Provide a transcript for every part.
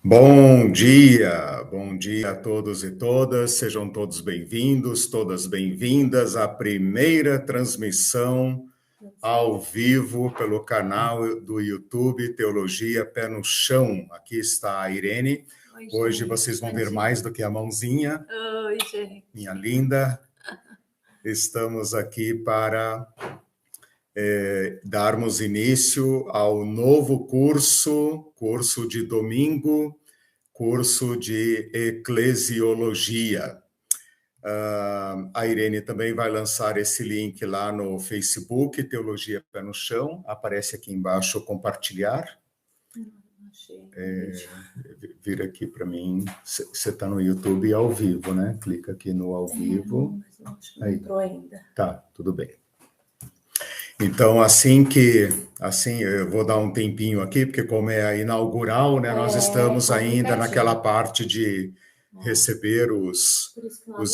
Bom dia a todos e todas, sejam todos bem-vindos, todas bem-vindas à primeira transmissão ao vivo pelo canal do YouTube Teologia Pé no Chão. Aqui está a Irene. Hoje vocês vão ver mais do que a mãozinha. Oi, gente. Minha linda. Estamos aqui para darmos início ao novo curso de domingo, curso de eclesiologia. A Irene também vai lançar esse link lá no Facebook, Teologia Pé no Chão. Aparece aqui embaixo compartilhar. Vira aqui para mim. Você está no YouTube ao vivo, né? Clica aqui no ao vivo. Mas não, acho que não entrou ainda. Tá, tudo bem. Então, eu vou dar um tempinho aqui, porque como é a inaugural, né, nós estamos ainda naquela parte de receber os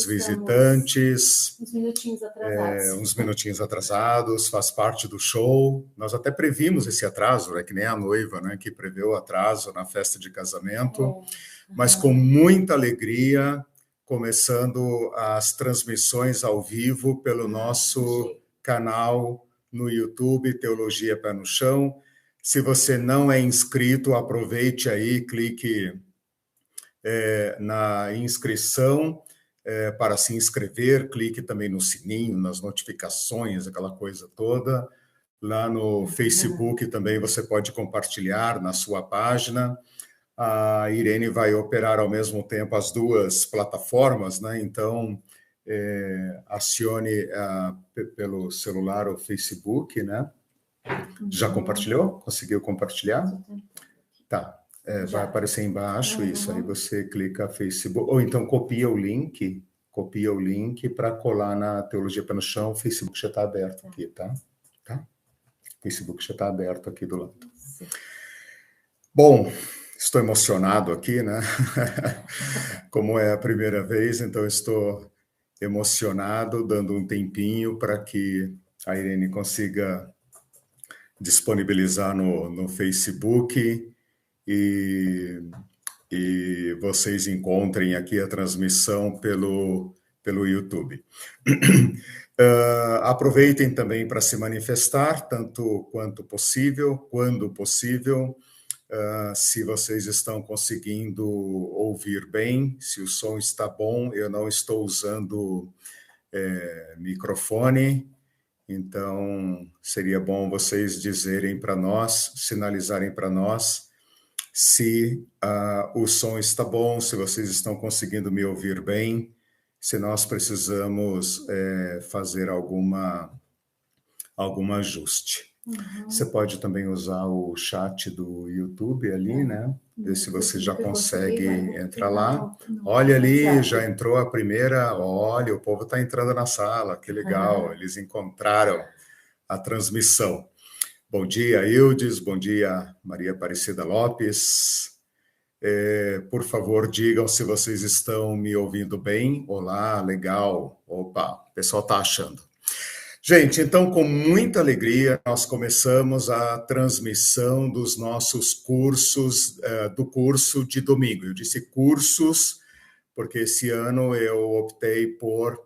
visitantes. Uns minutinhos atrasados. Uns minutinhos atrasados, faz parte do show. Nós até previmos esse atraso, né, que nem a noiva, né, que preveu o atraso na festa de casamento. Mas com muita alegria, começando as transmissões ao vivo pelo nosso canal no YouTube, Teologia Pé no Chão. Se você não é inscrito, aproveite aí, clique na inscrição para se inscrever, clique também no sininho, nas notificações, aquela coisa toda. Lá no Facebook também você pode compartilhar na sua página. A Irene vai operar ao mesmo tempo as duas plataformas, né? Então, acione pelo celular o Facebook, né? Já compartilhou? Conseguiu compartilhar? Tá. Vai aparecer embaixo isso, aí você clica Facebook, ou então copia o link para colar na Teologia Pé no Chão. O Facebook já está aberto aqui, tá? O Facebook já está aberto aqui do lado. Bom, estou emocionado aqui, né? Como é a primeira vez, então estou emocionado, dando um tempinho para que a Irene consiga disponibilizar no Facebook e vocês encontrem aqui a transmissão pelo YouTube. Aproveitem também para se manifestar, tanto quanto possível, quando possível. Se vocês estão conseguindo ouvir bem, se o som está bom, eu não estou usando microfone, então seria bom vocês dizerem para nós, sinalizarem para nós se o som está bom, se vocês estão conseguindo me ouvir bem, se nós precisamos fazer algum ajuste. Você pode também usar o chat do YouTube ali, né? Ver se você já consegue entrar lá. Olha ali, já entrou a primeira. Olha, o povo está entrando na sala, que legal. Eles encontraram a transmissão. Bom dia, Ildes. Bom dia, Maria Aparecida Lopes. Por favor, digam se vocês estão me ouvindo bem. Olá, legal. Opa, o pessoal está achando. Gente, então, com muita alegria, nós começamos a transmissão dos nossos cursos, do curso de domingo. Eu disse cursos, porque esse ano eu optei por,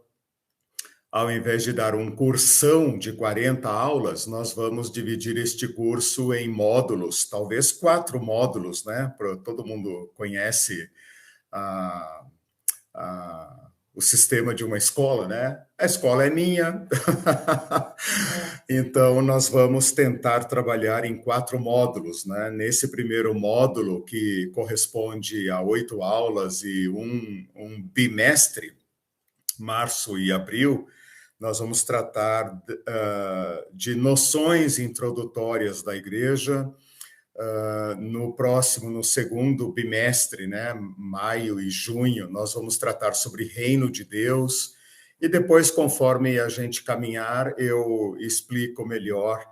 ao invés de dar um cursão de 40 aulas, nós vamos dividir este curso em módulos, talvez 4 módulos, né? Todo mundo conhece o sistema de uma escola, né? A escola é minha. Então, nós vamos tentar trabalhar em 4 módulos, né? Nesse primeiro módulo, que corresponde a 8 aulas e um bimestre, março e abril, nós vamos tratar de noções introdutórias da igreja. No segundo bimestre, né, maio e junho, nós vamos tratar sobre reino de Deus, e depois, conforme a gente caminhar, eu explico melhor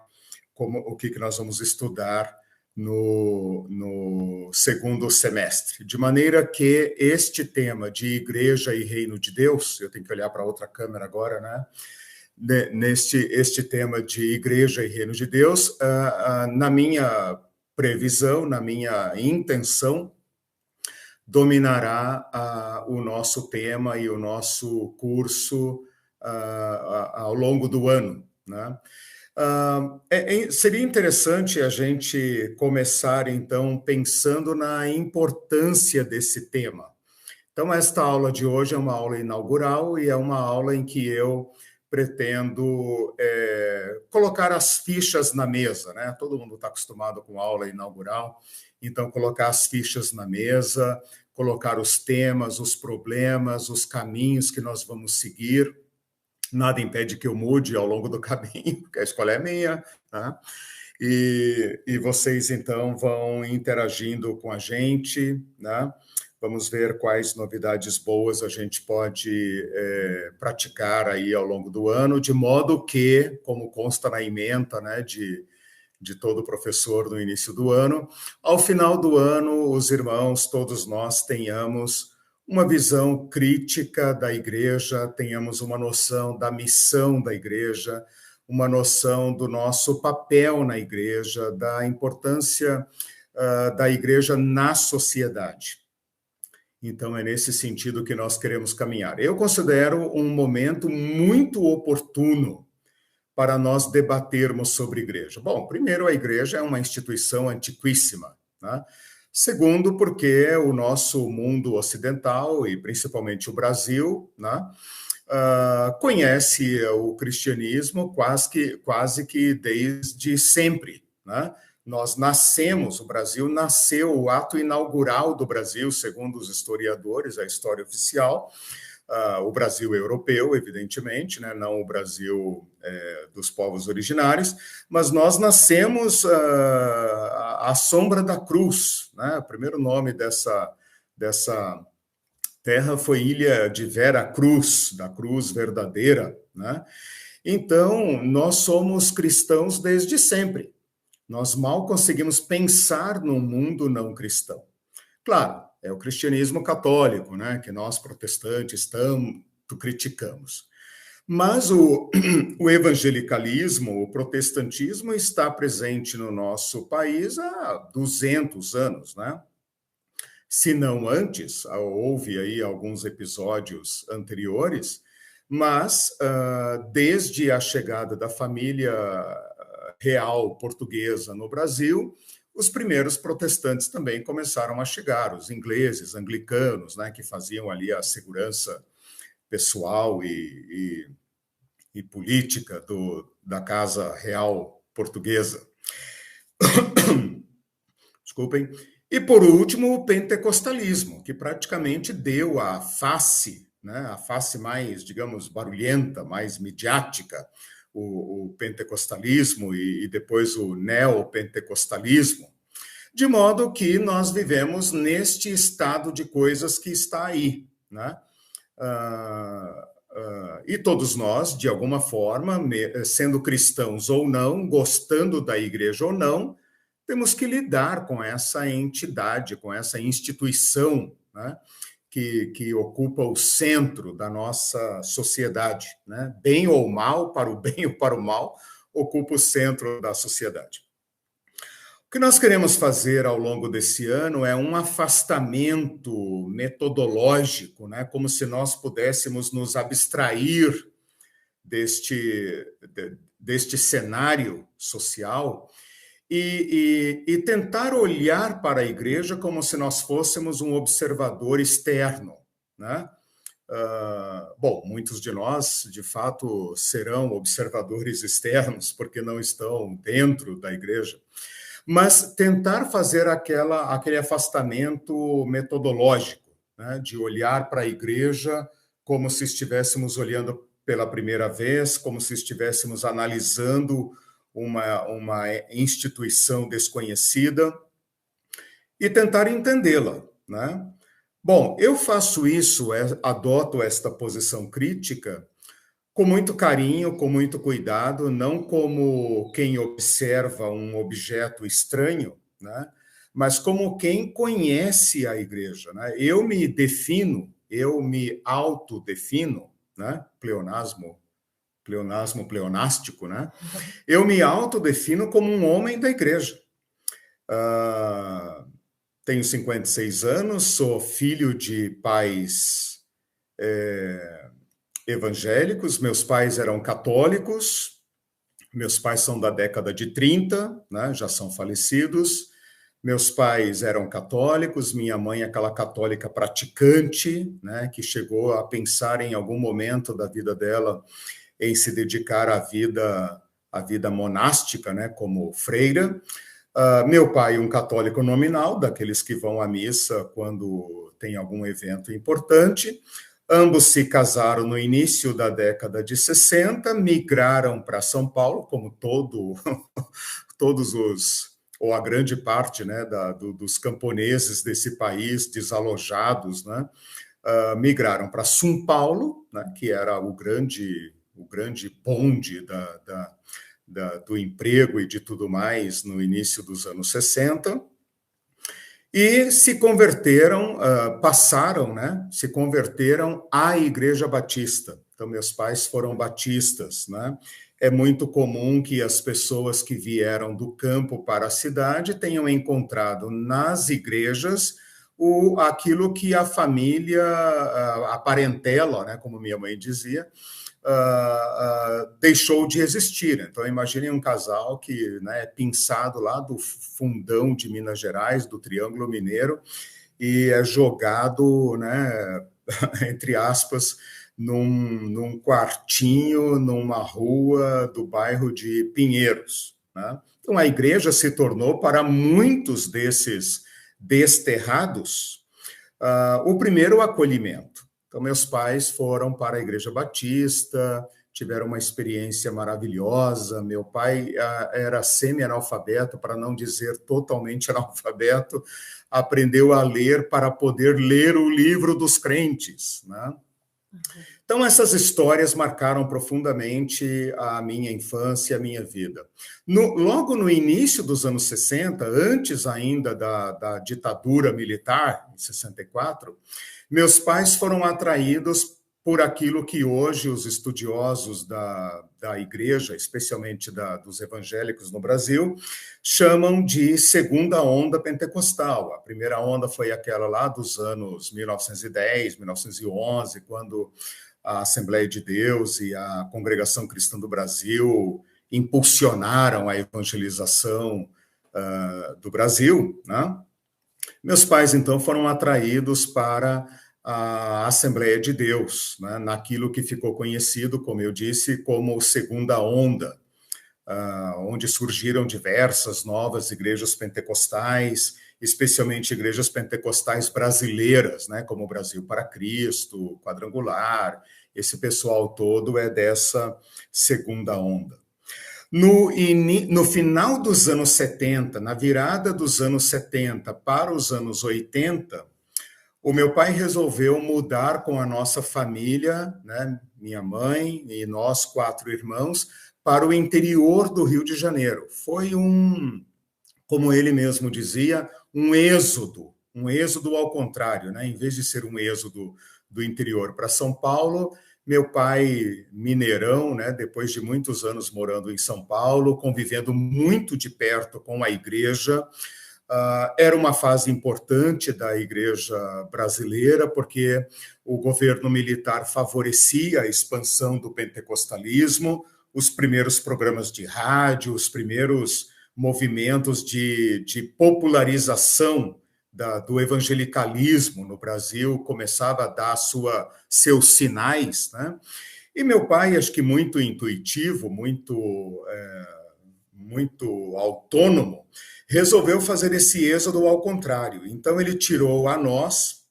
o que nós vamos estudar no segundo semestre. De maneira que este tema de igreja e reino de Deus, eu tenho que olhar para outra câmera agora, né? Este tema de igreja e reino de Deus, na minha previsão, na minha intenção, dominará o nosso tema e o nosso curso ao longo do ano, né? Seria interessante a gente começar, então, pensando na importância desse tema. Então, esta aula de hoje é uma aula inaugural e é uma aula em que eu pretendo colocar as fichas na mesa, né? Todo mundo está acostumado com aula inaugural, então colocar as fichas na mesa, colocar os temas, os problemas, os caminhos que nós vamos seguir. Nada impede que eu mude ao longo do caminho, porque a escola é minha, tá? E vocês, então, vão interagindo com a gente, né? Vamos ver quais novidades boas a gente pode praticar aí ao longo do ano, de modo que, como consta na ementa, né, de todo professor no início do ano, ao final do ano, os irmãos, todos nós, tenhamos uma visão crítica da igreja, tenhamos uma noção da missão da igreja, uma noção do nosso papel na igreja, da importância da igreja na sociedade. Então, é nesse sentido que nós queremos caminhar. Eu considero um momento muito oportuno para nós debatermos sobre igreja. Bom, primeiro, a igreja é uma instituição antiquíssima, né? Segundo, porque o nosso mundo ocidental, e principalmente o Brasil, né, conhece o cristianismo quase que desde sempre, né? Nós nascemos, o Brasil nasceu, o ato inaugural do Brasil, segundo os historiadores, a história oficial, o Brasil europeu, evidentemente, né? Não o Brasil dos povos originários, mas nós nascemos à sombra da cruz, né? O primeiro nome dessa terra foi Ilha de Vera Cruz, da cruz verdadeira, né? Então, nós somos cristãos desde sempre. Nós mal conseguimos pensar num mundo não cristão. Claro, é o cristianismo católico, né, que nós protestantes tanto criticamos. Mas o evangelicalismo, o protestantismo está presente no nosso país há 200 anos, né? Se não antes, houve aí alguns episódios anteriores, mas desde a chegada da família real portuguesa no Brasil, os primeiros protestantes também começaram a chegar, os ingleses, anglicanos, né, que faziam ali a segurança pessoal e política da Casa Real Portuguesa. Desculpem. E, por último, o pentecostalismo, que praticamente deu a face, né, a face mais, digamos, barulhenta, mais midiática, o pentecostalismo e depois o neopentecostalismo, de modo que nós vivemos neste estado de coisas que está aí, né? E todos nós, de alguma forma, sendo cristãos ou não, gostando da igreja ou não, temos que lidar com essa entidade, com essa instituição, né, que ocupa o centro da nossa sociedade, né? Bem ou mal, para o bem ou para o mal, ocupa o centro da sociedade. O que nós queremos fazer ao longo desse ano é um afastamento metodológico, né? Como se nós pudéssemos nos abstrair deste cenário social e tentar olhar para a igreja como se nós fôssemos um observador externo, né? Bom, muitos de nós, de fato, serão observadores externos, porque não estão dentro da igreja, mas tentar fazer aquele afastamento metodológico, né? De olhar para a igreja como se estivéssemos olhando pela primeira vez, como se estivéssemos analisando uma instituição desconhecida e tentar entendê-la, né? Bom, eu faço isso, adoto esta posição crítica com muito carinho, com muito cuidado, não como quem observa um objeto estranho, né? Mas como quem conhece a igreja, né? Eu me autodefino, né? Pleonástico, né? Eu me autodefino como um homem da igreja. tenho 56 anos, sou filho de pais evangélicos, meus pais eram católicos, meus pais são da década de 30, né, já são falecidos. Meus pais eram católicos, minha mãe aquela católica praticante, né, que chegou a pensar em algum momento da vida dela em se dedicar à vida monástica, né, como freira. Meu pai, um católico nominal, daqueles que vão à missa quando tem algum evento importante. Ambos se casaram no início da década de 60, migraram para São Paulo, como todos os, ou a grande parte, né, dos camponeses desse país, desalojados, né, migraram para São Paulo, né, que era o grande ponte do emprego e de tudo mais no início dos anos 60, e se converteram, se converteram à Igreja Batista. Então, meus pais foram batistas, né? É muito comum que as pessoas que vieram do campo para a cidade tenham encontrado nas igrejas aquilo que a família, a parentela, né, como minha mãe dizia, deixou de existir. Então, imaginem um casal que, né, é pinçado lá do fundão de Minas Gerais, do Triângulo Mineiro, e é jogado, né, entre aspas, num quartinho, numa rua do bairro de Pinheiros, né? Então, a igreja se tornou, para muitos desses desterrados, o primeiro acolhimento. Então, meus pais foram para a Igreja Batista, tiveram uma experiência maravilhosa. Meu pai era semi-analfabeto, para não dizer totalmente analfabeto, aprendeu a ler para poder ler o livro dos crentes, né? Então, essas histórias marcaram profundamente a minha infância e a minha vida. Logo no início dos anos 60, antes ainda da ditadura militar, em 64, meus pais foram atraídos por aquilo que hoje os estudiosos da igreja, especialmente dos evangélicos no Brasil, chamam de segunda onda pentecostal. A primeira onda foi aquela lá dos anos 1910, 1911, quando a Assembleia de Deus e a Congregação Cristã do Brasil impulsionaram a evangelização do Brasil, né? Meus pais, então, foram atraídos para a Assembleia de Deus, né, naquilo que ficou conhecido, como eu disse, como segunda onda, onde surgiram diversas novas igrejas pentecostais, especialmente igrejas pentecostais brasileiras, né, como o Brasil para Cristo, Quadrangular. Esse pessoal todo é dessa segunda onda. No final dos anos 70, na virada dos anos 70 para os anos 80, o meu pai resolveu mudar com a nossa família, né, minha mãe e nós 4 irmãos, para o interior do Rio de Janeiro. Foi como ele mesmo dizia, um êxodo ao contrário, né? Em vez de ser um êxodo do interior para São Paulo, meu pai, mineirão, né, depois de muitos anos morando em São Paulo, convivendo muito de perto com a igreja, era uma fase importante da igreja brasileira, porque o governo militar favorecia a expansão do pentecostalismo, os primeiros programas de rádio, os primeiros movimentos de popularização do evangelicalismo no Brasil começava a dar seus sinais, né? E meu pai, acho que muito intuitivo, muito autônomo, resolveu fazer esse êxodo ao contrário. Então, ele tirou a nós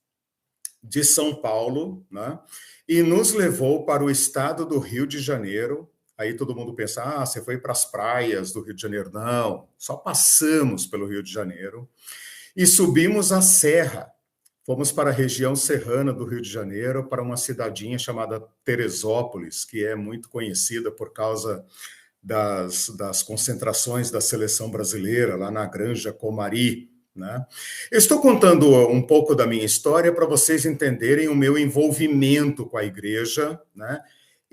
de São Paulo, né, e nos levou para o estado do Rio de Janeiro. Aí todo mundo pensa, você foi para as praias do Rio de Janeiro. Não, só passamos pelo Rio de Janeiro e subimos a serra. Fomos para a região serrana do Rio de Janeiro, para uma cidadinha chamada Teresópolis, que é muito conhecida por causa das concentrações da seleção brasileira, lá na Granja Comari, né? Eu estou contando um pouco da minha história para vocês entenderem o meu envolvimento com a igreja, né?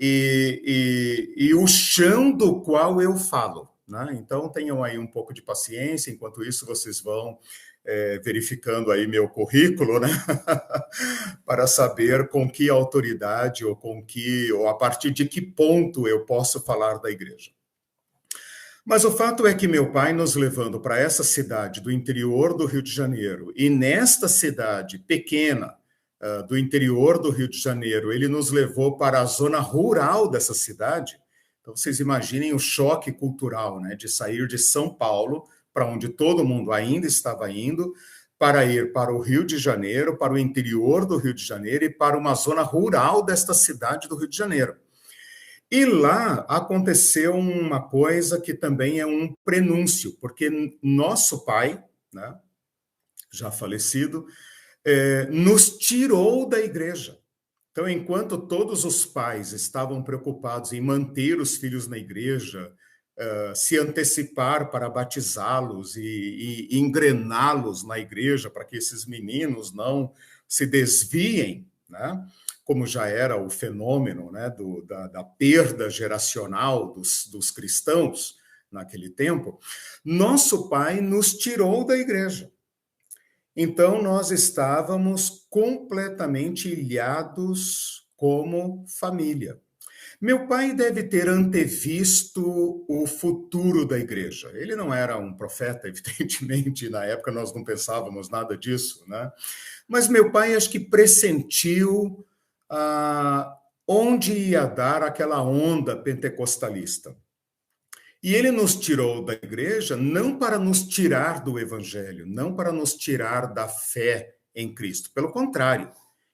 E o chão do qual eu falo, né? Então, tenham aí um pouco de paciência, enquanto isso vocês vão verificando aí meu currículo, né? Para saber com que autoridade ou a partir de que ponto eu posso falar da igreja. Mas o fato é que meu pai nos levando para essa cidade do interior do Rio de Janeiro, e nesta cidade pequena do interior do Rio de Janeiro, ele nos levou para a zona rural dessa cidade. Então, vocês imaginem o choque cultural, né, de sair de São Paulo, para onde todo mundo ainda estava indo, para ir para o Rio de Janeiro, para o interior do Rio de Janeiro e para uma zona rural desta cidade do Rio de Janeiro. E lá aconteceu uma coisa que também é um prenúncio, porque nosso pai, né, já falecido, nos tirou da igreja. Então, enquanto todos os pais estavam preocupados em manter os filhos na igreja, se antecipar para batizá-los e engrená-los na igreja para que esses meninos não se desviem, né? Como já era o fenômeno, né, da perda geracional dos cristãos naquele tempo, nosso pai nos tirou da igreja. Então, nós estávamos completamente ilhados como família. Meu pai deve ter antevisto o futuro da igreja. Ele não era um profeta, evidentemente, na época nós não pensávamos nada disso, né? Mas meu pai acho que pressentiu onde ia dar aquela onda pentecostalista. E ele nos tirou da igreja não para nos tirar do evangelho, não para nos tirar da fé em Cristo. Pelo contrário,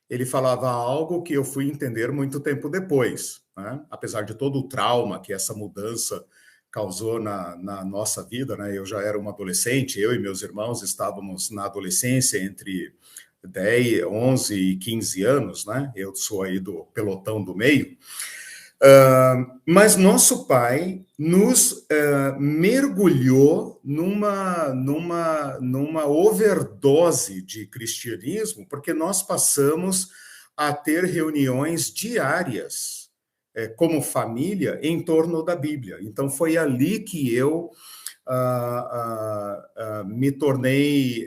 ele falava algo que eu fui entender muito tempo depois, né? Apesar de todo o trauma que essa mudança causou na nossa vida, né? Eu já era um adolescente, eu e meus irmãos estávamos na adolescência entre 10, 11 e 15 anos, né? Eu sou aí do pelotão do meio. Mas nosso pai nos mergulhou numa overdose de cristianismo, porque nós passamos a ter reuniões diárias como família em torno da Bíblia. Então foi ali que eu me tornei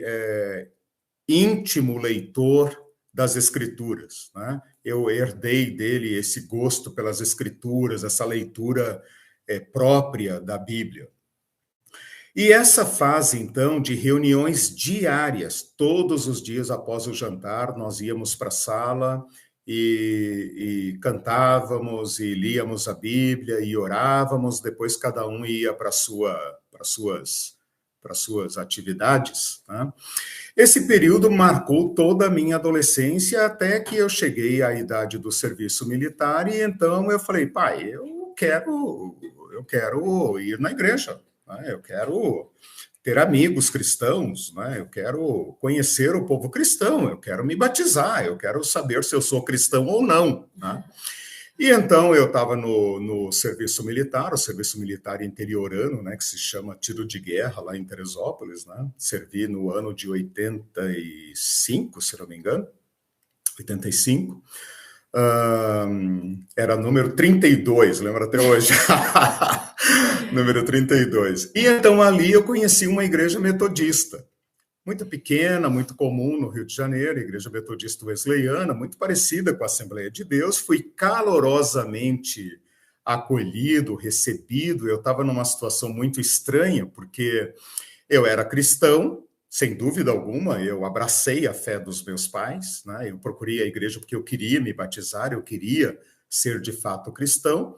íntimo leitor das Escrituras, né? Eu herdei dele esse gosto pelas Escrituras, essa leitura própria da Bíblia. E essa fase, então, de reuniões diárias, todos os dias após o jantar, nós íamos para a sala e cantávamos e líamos a Bíblia e orávamos, depois cada um ia para suas atividades, né? Esse período marcou toda a minha adolescência até que eu cheguei à idade do serviço militar e então eu falei, pai, eu quero ir na igreja, né? Eu quero ter amigos cristãos, né? Eu quero conhecer o povo cristão, eu quero me batizar, eu quero saber se eu sou cristão ou não, né? E então eu estava no serviço militar, o serviço militar interiorano, né, que se chama tiro de guerra, lá em Teresópolis, né? Servi no ano de 85, se não me engano, 85. Era número 32, lembro até hoje. Número 32. E então ali eu conheci uma igreja metodista, muito pequena, muito comum no Rio de Janeiro, Igreja Metodista Wesleyana, muito parecida com a Assembleia de Deus. Fui calorosamente acolhido, recebido. Eu estava numa situação muito estranha, porque eu era cristão, sem dúvida alguma, eu abracei a fé dos meus pais, né? Eu procurei a igreja porque eu queria me batizar, eu queria ser de fato cristão.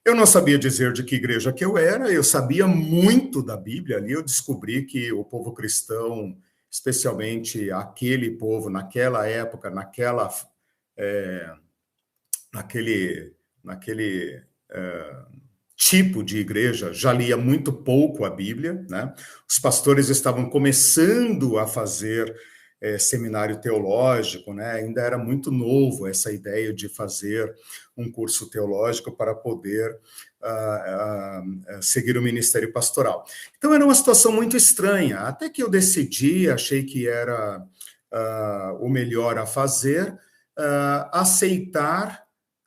Eu não sabia dizer de que igreja que eu era, eu sabia muito da Bíblia. Ali eu descobri que o povo cristão, especialmente aquele povo, naquela época, naquele tipo de igreja, já lia muito pouco a Bíblia, né? Os pastores estavam começando a fazer seminário teológico, né? Ainda era muito novo essa ideia de fazer um curso teológico para poder seguir o ministério pastoral. Então era uma situação muito estranha, até que eu decidi, achei que era o melhor a fazer, aceitar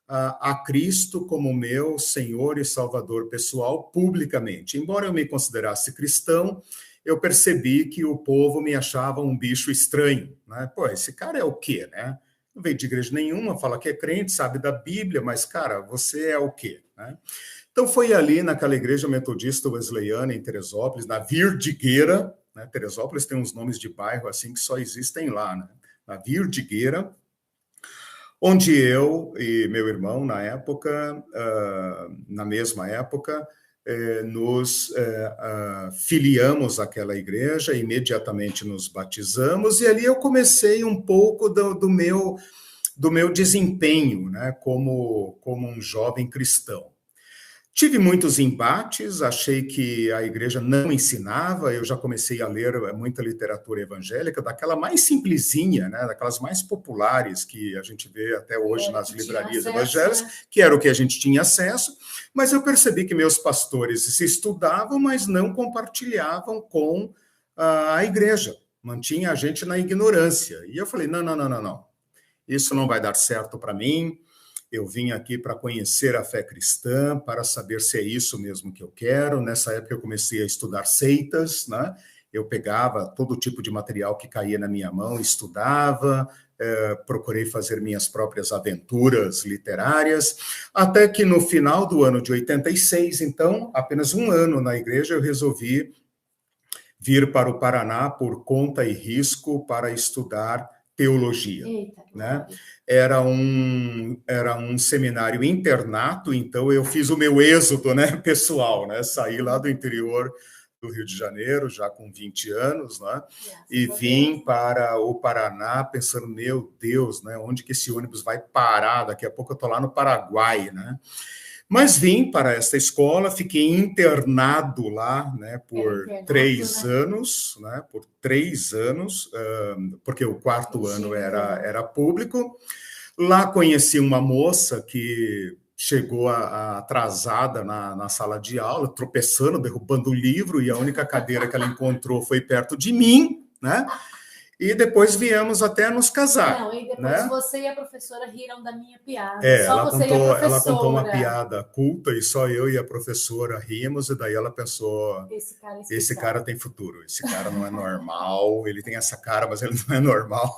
a Cristo como meu Senhor e Salvador pessoal publicamente. Embora eu me considerasse cristão, eu percebi que o povo me achava um bicho estranho, né? Pô, esse cara é o quê, né? Não veio de igreja nenhuma, fala que é crente, sabe da Bíblia, mas, cara, você é o quê, né? Então, foi ali naquela igreja metodista wesleyana em Teresópolis, na Virdigueira, né? Teresópolis tem uns nomes de bairro assim que só existem lá, né? Na Virdigueira, onde eu e meu irmão, na época, na mesma época, nos filiamos àquela igreja, imediatamente nos batizamos, e ali eu comecei um pouco do meu desempenho, né, como um jovem cristão. Tive muitos embates, achei que a igreja não ensinava, eu já comecei a ler muita literatura evangélica, daquela mais simplesinha, né, daquelas mais populares que a gente vê até hoje nas livrarias evangélicas, né? Que era o que a gente tinha acesso, mas eu percebi que meus pastores se estudavam, mas não compartilhavam com a igreja, mantinha a gente na ignorância. E eu falei, não, isso não vai dar certo para mim. Eu vim aqui para conhecer a fé cristã, para saber se é isso mesmo que eu quero. Nessa época eu comecei a estudar seitas, né? Eu pegava todo tipo de material que caía na minha mão, estudava, procurei fazer minhas próprias aventuras literárias, até que no final do ano de 86, então, apenas um ano na igreja, eu resolvi vir para o Paraná por conta e risco para estudar teologia. Eita, né? Era um seminário internato, então eu fiz o meu êxodo, né, pessoal, né? Saí lá do interior do Rio de Janeiro, já com 20 anos, né? E vim para o Paraná pensando, meu Deus, né, onde que esse ônibus vai parar? Daqui a pouco eu estou lá no Paraguai, né? Mas vim para esta escola, fiquei internado lá, né, por 3 anos, né, por 3 anos, porque o quarto ano era público. Lá conheci uma moça que chegou atrasada na sala de aula, tropeçando, derrubando o livro, e a única cadeira que ela encontrou foi perto de mim, né? E depois viemos até nos casar. Não, e depois, né, você e a professora riram da minha piada. Ela contou uma piada culta e só eu e a professora rimos, e daí ela pensou, esse cara tem futuro, esse cara não é normal, ele tem essa cara, mas ele não é normal.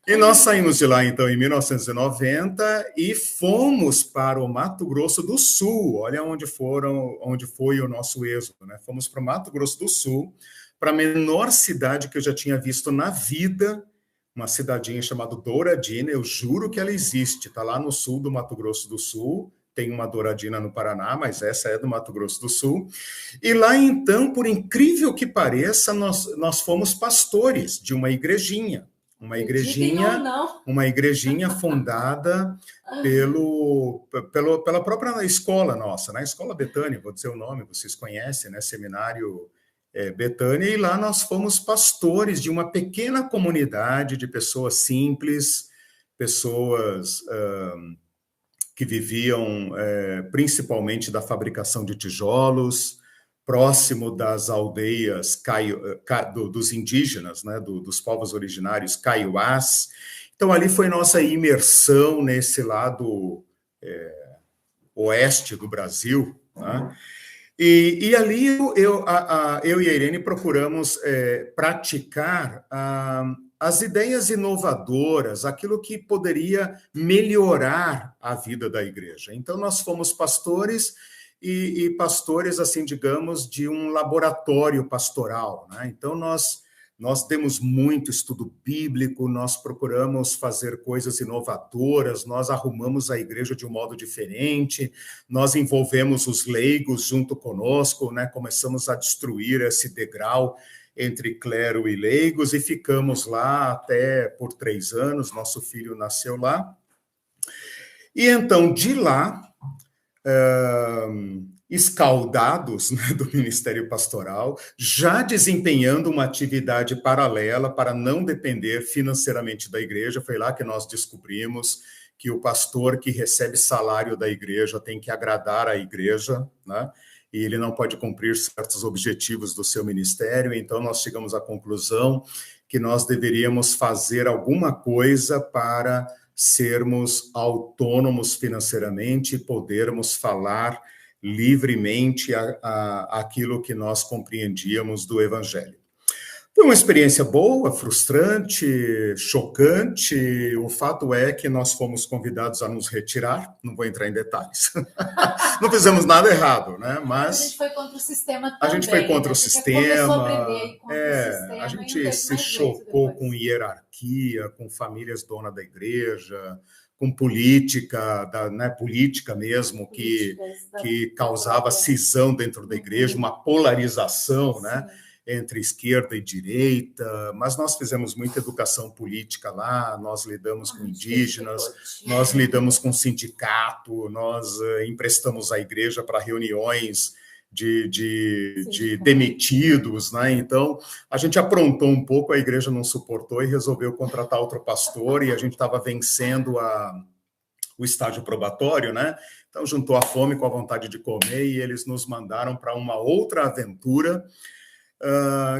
E nós saímos de lá, então, em 1990 e fomos para o Mato Grosso do Sul. Olha onde foi o nosso êxodo, né? Fomos para o Mato Grosso do Sul, para a menor cidade que eu já tinha visto na vida, uma cidadinha chamada Douradina. Eu juro que ela existe, está lá no sul do Mato Grosso do Sul, tem uma Douradina no Paraná, mas essa é do Mato Grosso do Sul. E lá, então, por incrível que pareça, nós fomos pastores de uma igrejinha. Uma igrejinha fundada pela própria escola nossa, né? Escola Betânia, vou dizer o nome, vocês conhecem, né? Seminário Betânia, e lá nós fomos pastores de uma pequena comunidade de pessoas simples, pessoas que viviam principalmente da fabricação de tijolos, próximo das aldeias dos indígenas, né, dos povos originários caiuás. Então, ali foi nossa imersão nesse lado oeste do Brasil, né? E ali eu e a Irene procuramos praticar as ideias inovadoras, aquilo que poderia melhorar a vida da igreja. Então, nós fomos pastores e pastores, assim, digamos, de um laboratório pastoral, né? Então, nós temos muito estudo bíblico, nós procuramos fazer coisas inovadoras, nós arrumamos a igreja de um modo diferente, nós envolvemos os leigos junto conosco, né? Começamos a destruir esse degrau entre clero e leigos e ficamos lá até por 3 anos, nosso filho nasceu lá. E então, de lá, escaldados, né, do ministério pastoral, já desempenhando uma atividade paralela para não depender financeiramente da igreja. Foi lá que nós descobrimos que o pastor que recebe salário da igreja tem que agradar a igreja, né? E ele não pode cumprir certos objetivos do seu ministério. Então, nós chegamos à conclusão que nós deveríamos fazer alguma coisa para sermos autônomos financeiramente e podermos falar livremente aquilo que nós compreendíamos do Evangelho. Foi uma experiência boa, frustrante, chocante. O fato é que nós fomos convidados a nos retirar, não vou entrar em detalhes. Não fizemos nada errado, né? Mas a gente foi contra o sistema também. A gente foi contra, né? O sistema. A gente se chocou com hierarquia, com famílias donas da igreja, com política, né, política mesmo, que causava cisão dentro da igreja, uma polarização, né? Entre esquerda e direita, mas nós fizemos muita educação política lá, nós lidamos com indígenas, nós lidamos com sindicato, nós emprestamos a igreja para reuniões de demitidos, né? Então, a gente aprontou um pouco, a igreja não suportou e resolveu contratar outro pastor, e a gente estava vencendo o estágio probatório, né? Então, juntou a fome com a vontade de comer, e eles nos mandaram para uma outra aventura,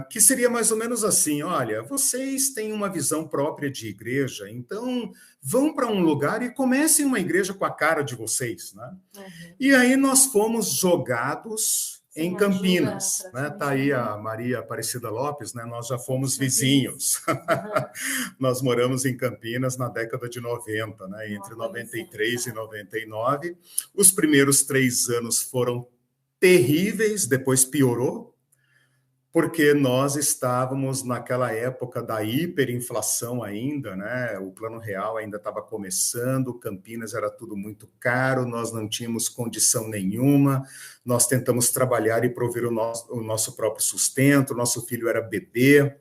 que seria mais ou menos assim: olha, vocês têm uma visão própria de igreja, então vão para um lugar e comecem uma igreja com a cara de vocês, né? E aí nós fomos jogados em Campinas, né? Tá aí a Maria Aparecida Lopes, né? Nós já fomos vizinhos. Nós moramos em Campinas na década de 90, né? Entre 93 e 99. Os primeiros 3 anos foram terríveis, depois piorou, porque nós estávamos naquela época da hiperinflação ainda, né? O Plano Real ainda estava começando, Campinas era tudo muito caro, nós não tínhamos condição nenhuma, nós tentamos trabalhar e prover o nosso próprio sustento, nosso filho era bebê,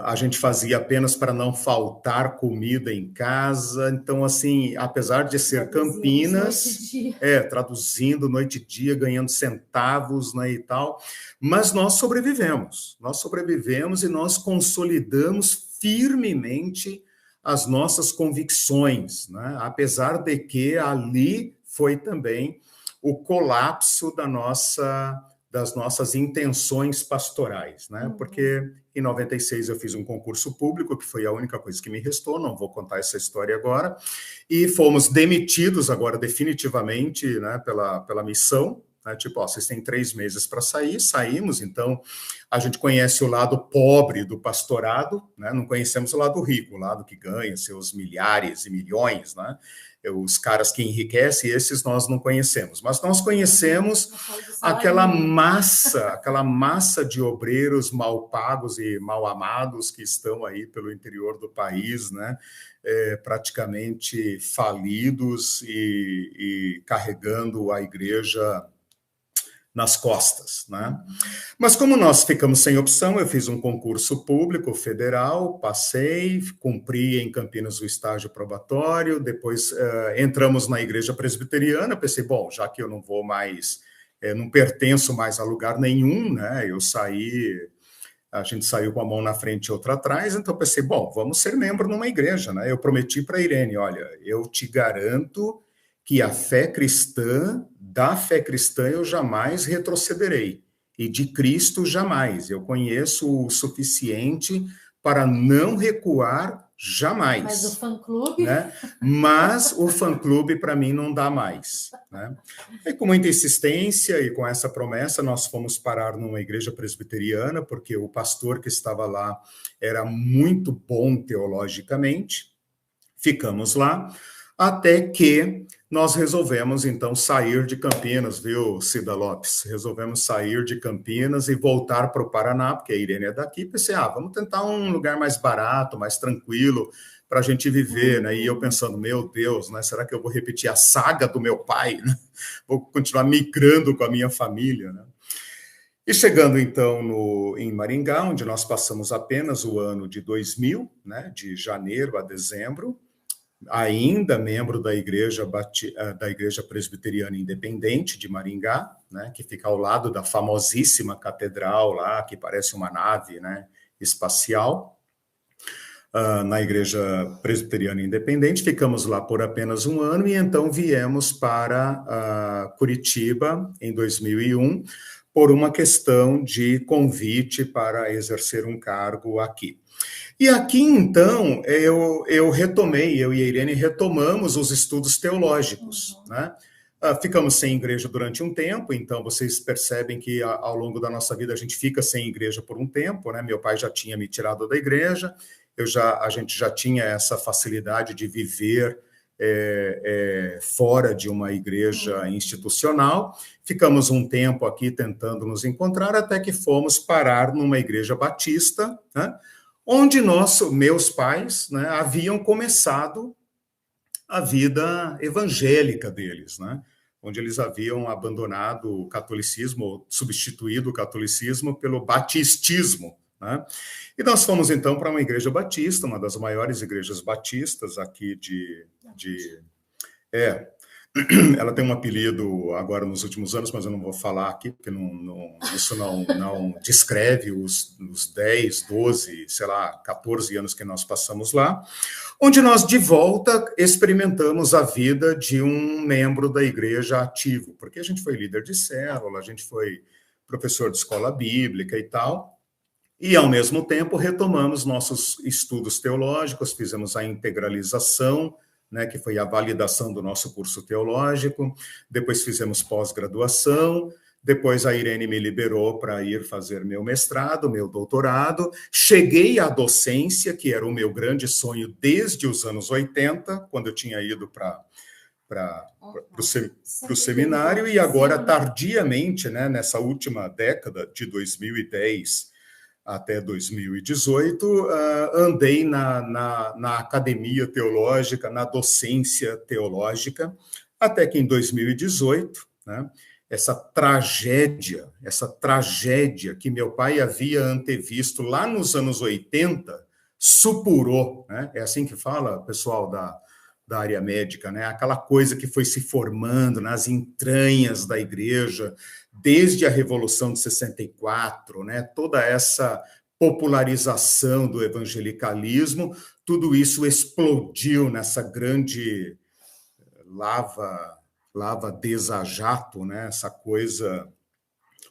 a gente fazia apenas para não faltar comida em casa. Então, assim, apesar de ser Campinas, traduzindo noite e dia, ganhando centavos, né, e tal, mas nós sobrevivemos e nós consolidamos firmemente as nossas convicções, né? Apesar de que ali foi também o colapso das nossas intenções pastorais, né? Porque em 96 eu fiz um concurso público, que foi a única coisa que me restou, não vou contar essa história agora, e fomos demitidos agora definitivamente, né, pela missão, né? Tipo, vocês têm 3 meses para sair, saímos. Então a gente conhece o lado pobre do pastorado, né? Não conhecemos o lado rico, o lado que ganha seus milhares e milhões, né? Os caras que enriquecem, esses nós não conhecemos, mas nós conhecemos aquela massa de obreiros mal pagos e mal amados que estão aí pelo interior do país, né? Praticamente falidos e carregando a igreja nas costas, né? Mas como nós ficamos sem opção, eu fiz um concurso público federal, passei, cumpri em Campinas o estágio probatório, depois entramos na igreja presbiteriana, pensei, bom, já que eu não vou mais, não pertenço mais a lugar nenhum, né? A gente saiu com a mão na frente e outra atrás, então pensei, bom, vamos ser membro numa igreja, né? Eu prometi para a Irene, olha, eu te garanto que da fé cristã eu jamais retrocederei, e de Cristo jamais. Eu conheço o suficiente para não recuar jamais. Mas o fã-clube? Né? Mas o fã-clube, para mim, não dá mais. Né? E com muita insistência e com essa promessa, nós fomos parar numa igreja presbiteriana, porque o pastor que estava lá era muito bom teologicamente. Ficamos lá, até que nós resolvemos, então, sair de Campinas, viu, Cida Lopes? Resolvemos sair de Campinas e voltar para o Paraná, porque a Irene é daqui. Pensei, vamos tentar um lugar mais barato, mais tranquilo, para a gente viver, né? E eu pensando, meu Deus, né? Será que eu vou repetir a saga do meu pai? Né? Vou continuar migrando com a minha família, né? E chegando, então, em Maringá, onde nós passamos apenas o ano de 2000, né? De janeiro a dezembro, ainda membro da igreja presbiteriana independente de Maringá, né, que fica ao lado da famosíssima catedral lá, que parece uma nave, né, espacial, na igreja presbiteriana independente. Ficamos lá por apenas um ano e então viemos para Curitiba em 2001 por uma questão de convite para exercer um cargo aqui. E aqui, então, eu retomei, eu e a Irene retomamos os estudos teológicos, né? Ficamos sem igreja durante um tempo, então vocês percebem que ao longo da nossa vida a gente fica sem igreja por um tempo, né? Meu pai já tinha me tirado da igreja, a gente já tinha essa facilidade de viver fora de uma igreja institucional. Ficamos um tempo aqui tentando nos encontrar, até que fomos parar numa igreja batista, né? Onde meus pais, né, haviam começado a vida evangélica deles, né? Onde eles haviam abandonado o catolicismo, ou substituído o catolicismo pelo batistismo, né? E nós fomos, então, para uma igreja batista, uma das maiores igrejas batistas aqui ela tem um apelido agora nos últimos anos, mas eu não vou falar aqui, porque isso não descreve os 10, 12, sei lá, 14 anos que nós passamos lá, onde nós, de volta, experimentamos a vida de um membro da igreja ativo, porque a gente foi líder de célula, a gente foi professor de escola bíblica e tal, e, ao mesmo tempo, retomamos nossos estudos teológicos, fizemos a integralização, né, que foi a validação do nosso curso teológico, depois fizemos pós-graduação, depois a Irene me liberou para ir fazer meu mestrado, meu doutorado, cheguei à docência, que era o meu grande sonho desde os anos 80, quando eu tinha ido para o seminário, e agora, tardiamente, né, nessa última década, de 2010 até 2018, andei na academia teológica, na docência teológica, até que em 2018, né, essa tragédia que meu pai havia antevisto lá nos anos 80, supurou, né? É assim que fala, pessoal da área médica, né? Aquela coisa que foi se formando nas entranhas da igreja, desde a Revolução de 64, né? Toda essa popularização do evangelicalismo, tudo isso explodiu nessa grande lava desajato, né? Essa coisa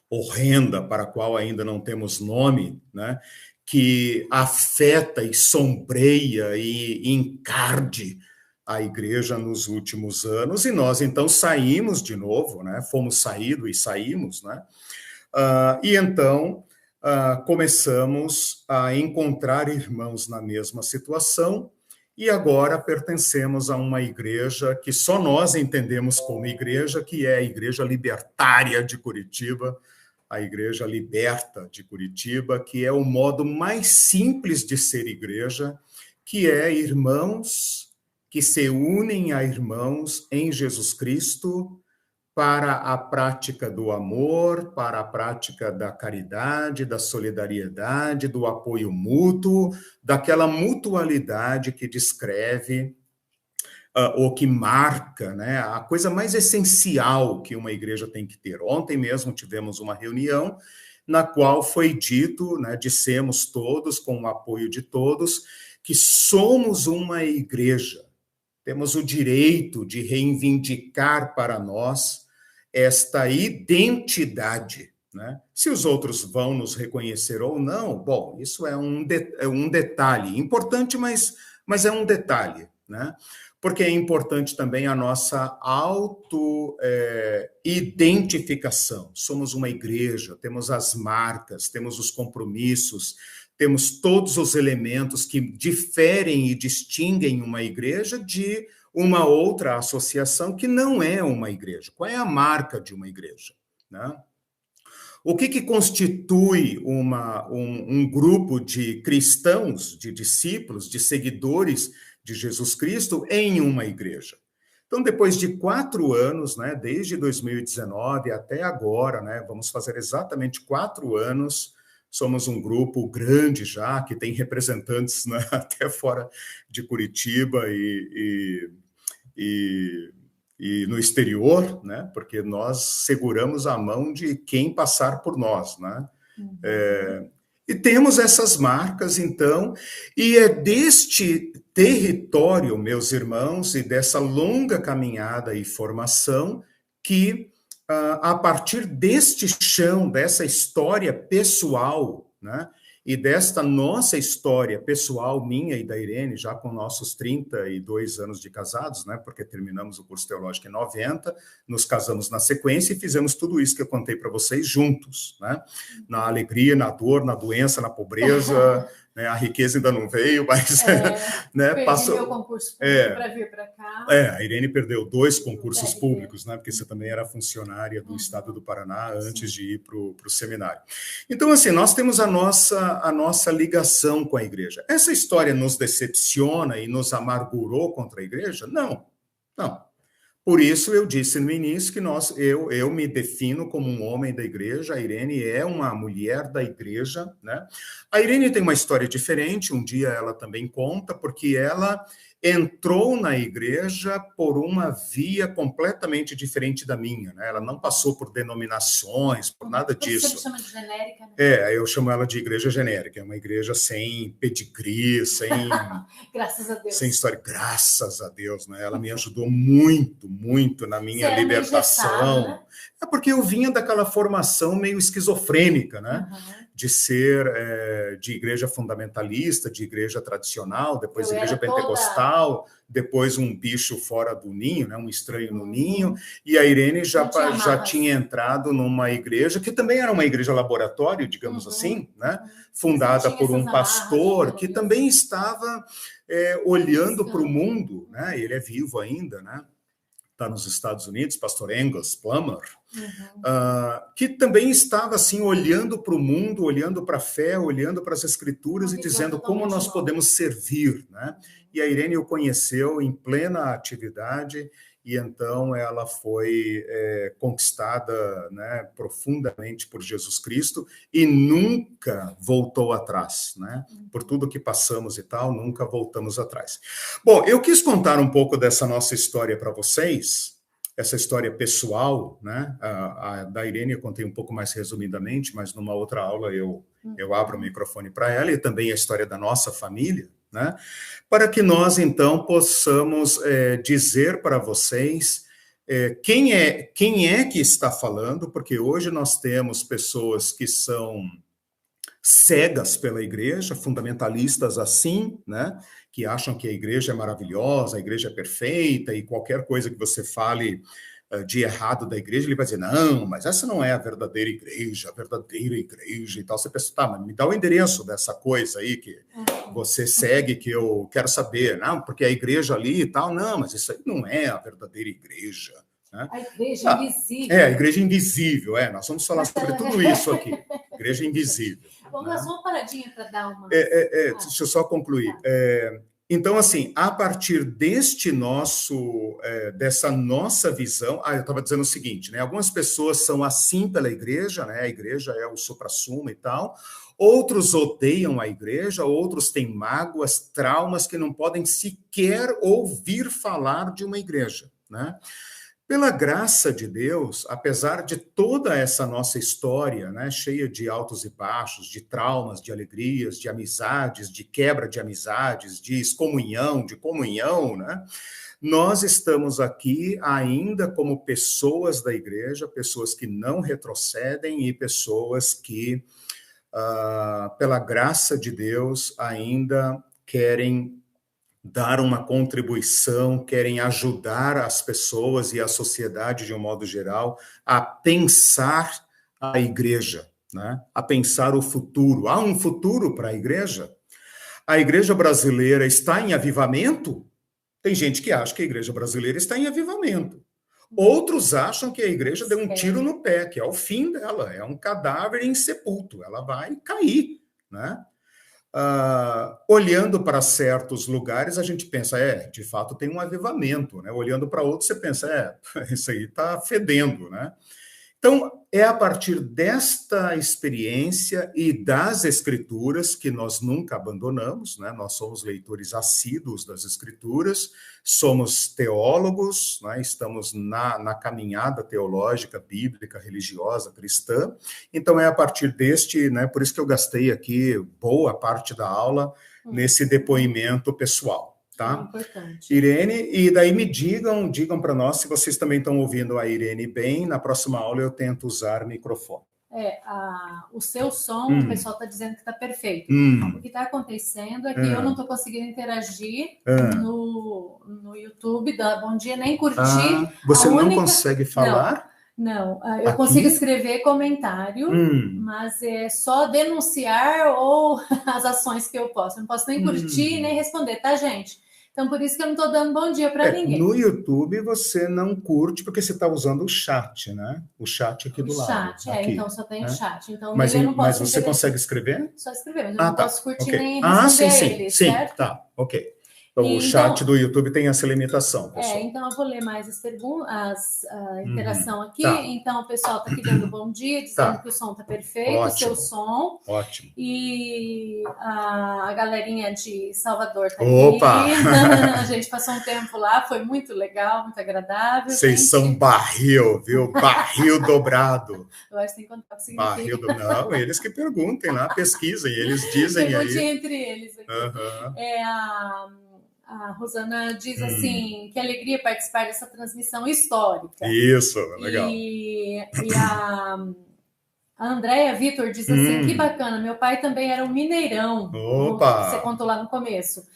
horrenda para a qual ainda não temos nome, né? Que afeta e sombreia e encarde a igreja nos últimos anos, e nós, então, saímos de novo, né? Fomos saídos e saímos, né? E, então, começamos a encontrar irmãos na mesma situação, e agora pertencemos a uma igreja que só nós entendemos como igreja, que é a Igreja Libertária de Curitiba, a Igreja Liberta de Curitiba, que é o modo mais simples de ser igreja, que é irmãos que se unem a irmãos em Jesus Cristo para a prática do amor, para a prática da caridade, da solidariedade, do apoio mútuo, daquela mutualidade que descreve ou que marca, né, a coisa mais essencial que uma igreja tem que ter. Ontem mesmo tivemos uma reunião na qual foi dito, né, dissemos todos, com o apoio de todos, que somos uma igreja. Temos o direito de reivindicar para nós esta identidade, né? Se os outros vão nos reconhecer ou não, bom, isso é um detalhe importante, mas é um detalhe, né? Porque é importante também a nossa auto-identificação. Somos uma igreja, temos as marcas, temos os compromissos, temos todos os elementos que diferem e distinguem uma igreja de uma outra associação que não é uma igreja. Qual é a marca de uma igreja, né? O que constitui um grupo de cristãos, de discípulos, de seguidores de Jesus Cristo em uma igreja? Então, depois de 4 anos, né, desde 2019 até agora, né, vamos fazer exatamente 4 anos, somos um grupo grande já, que tem representantes, né, até fora de Curitiba e no exterior, né, porque nós seguramos a mão de quem passar por nós, né? E temos essas marcas, então, e é deste território, meus irmãos, e dessa longa caminhada e formação que a partir deste chão, dessa história pessoal, né? E desta nossa história pessoal, minha e da Irene, já com nossos 32 anos de casados, né? Porque terminamos o curso teológico em 90, nos casamos na sequência e fizemos tudo isso que eu contei para vocês juntos, né? Na alegria, na dor, na doença, na pobreza, né? A riqueza ainda não veio, mas né? Perdi meu concurso público para vir para cá. A Irene perdeu 2 concursos públicos, né? Porque você também era funcionária do Estado do Paraná antes de ir para o seminário. Então, assim, nós temos a nossa ligação com a igreja. Essa história nos decepciona e nos amargurou contra a igreja? Não, não. Por isso eu disse no início que eu me defino como um homem da igreja, a Irene é uma mulher da igreja, né? A Irene tem uma história diferente, um dia ela também conta, porque ela entrou na igreja por uma via completamente diferente da minha, né? Ela não passou por denominações, por nada disso. Você chama de genérica, né? Eu chamo ela de igreja genérica, é uma igreja sem pedigree, sem... Graças a Deus. Sem história, graças a Deus, né? Ela me ajudou muito, muito na minha libertação. Né? É porque eu vinha daquela formação meio esquizofrênica, né? De ser de igreja fundamentalista, de igreja tradicional, depois igreja pentecostal, depois um bicho fora do ninho, né? Um estranho no ninho, e a Irene já tinha entrado numa igreja, que também era uma igreja laboratório, digamos assim, né? Fundada por um pastor que também estava olhando para o mundo, né? Ele é vivo ainda, né? Está nos Estados Unidos, pastor Angus Plummer, que também estava assim olhando para o mundo, olhando para a fé, olhando para as escrituras e dizendo como nós podemos servir, né? E a Irene o conheceu em plena atividade e então ela foi conquistada, né, profundamente por Jesus Cristo e nunca voltou atrás, né? Por tudo que passamos e tal, nunca voltamos atrás. Bom, eu quis contar um pouco dessa nossa história para vocês, essa história pessoal, né? A da Irene eu contei um pouco mais resumidamente, mas numa outra aula eu abro o microfone para ela, e também a história da nossa família, né? Para que nós, então, possamos dizer para vocês quem é que está falando, porque hoje nós temos pessoas que são cegas pela igreja, fundamentalistas assim, né? Que acham que a igreja é maravilhosa, a igreja é perfeita, e qualquer coisa que você fale de errado da igreja, ele vai dizer, não, mas essa não é a verdadeira igreja e tal. Você pensa, tá, mas me dá o endereço dessa coisa aí que você segue, que eu quero saber, não, porque a igreja ali e tal, não, mas isso aí não é a verdadeira igreja. Né? A igreja invisível. A igreja invisível, nós vamos falar sobre tudo isso aqui, igreja invisível. Vamos dar só uma paradinha para dar uma... Deixa eu só concluir. Então, assim, a partir dessa nossa visão, eu estava dizendo o seguinte, né? Algumas pessoas são assim pela igreja, né? A igreja é o suprassumo e tal. Outros odeiam a igreja, outros têm mágoas, traumas que não podem sequer ouvir falar de uma igreja, né? Pela graça de Deus, apesar de toda essa nossa história, né, cheia de altos e baixos, de traumas, de alegrias, de amizades, de quebra de amizades, de excomunhão, de comunhão, né, nós estamos aqui ainda como pessoas da igreja, pessoas que não retrocedem e pessoas que, pela graça de Deus, ainda querem dar uma contribuição, querem ajudar as pessoas e a sociedade, de um modo geral, a pensar a igreja, né? A pensar o futuro. Há um futuro para a igreja? A igreja brasileira está em avivamento? Tem gente que acha que a igreja brasileira está em avivamento. Outros acham que a igreja deu um tiro no pé, que é o fim dela, é um cadáver insepulto, ela vai cair, né? Olhando para certos lugares, a gente pensa, de fato tem um avivamento, né? Olhando para outros, você pensa, isso aí está fedendo, né? Então, é a partir desta experiência e das escrituras que nós nunca abandonamos, né? Nós somos leitores assíduos das escrituras, somos teólogos, né? Estamos na caminhada teológica, bíblica, religiosa, cristã. Então, é a partir deste, né? Por isso que eu gastei aqui boa parte da aula nesse depoimento pessoal. tá? É importante. Irene, e daí me digam para nós se vocês também estão ouvindo a Irene bem. Na próxima aula eu tento usar microfone. O seu som, o pessoal está dizendo que está perfeito. O que está acontecendo é que eu não estou conseguindo interagir no YouTube da Bom Dia, nem curtir. Você não consegue falar? Não, eu consigo escrever comentário, mas é só denunciar ou as ações que eu posso. Eu não posso nem curtir, nem responder, tá, gente? Então, por isso que eu não estou dando bom dia para ninguém. No YouTube, você não curte porque você está usando o chat, né? O chat aqui do lado. O chat, então só tem o chat. Então, mas você consegue escrever? Só escrever, mas eu não posso curtir nem responder sim, certo? Tá, ok. O chat do YouTube tem essa limitação, pessoal. Então eu vou ler mais as perguntas, a interação aqui. Tá. Então, o pessoal está aqui dando bom dia, dizendo que o som está perfeito, o seu som. Ótimo. E a galerinha de Salvador está aqui. A gente passou um tempo lá, foi muito legal, muito agradável. Vocês são barril, viu? Barril dobrado. Eu acho que tem que contar o que significa. Barril dobrado. Não, eles que perguntem lá, pesquisem, eles dizem Pergunte aí. entre eles aqui. A Rosana diz assim, que alegria participar dessa transmissão histórica. Isso, legal. E a Andréia Vitor diz assim, que bacana, meu pai também era um mineirão. Opa! Você contou lá no começo.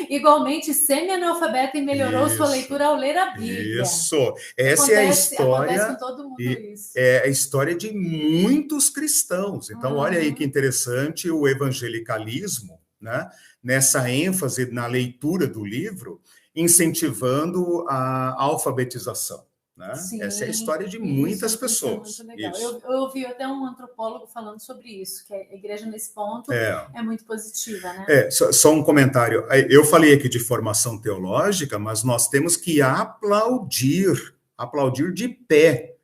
Igualmente semi-analfabeto e melhorou sua leitura ao ler a Bíblia. Isso, essa é a história. Acontece com todo mundo isso. É a história de muitos cristãos. Então, olha aí que interessante o evangelicalismo, né? Nessa ênfase na leitura do livro, incentivando a alfabetização. Né? Sim, essa é a história de muitas pessoas. Isso é muito legal. Eu ouvi até um antropólogo falando sobre isso, que a igreja nesse ponto é muito positiva. Né? Só um comentário. Eu falei aqui de formação teológica, mas nós temos que aplaudir de pé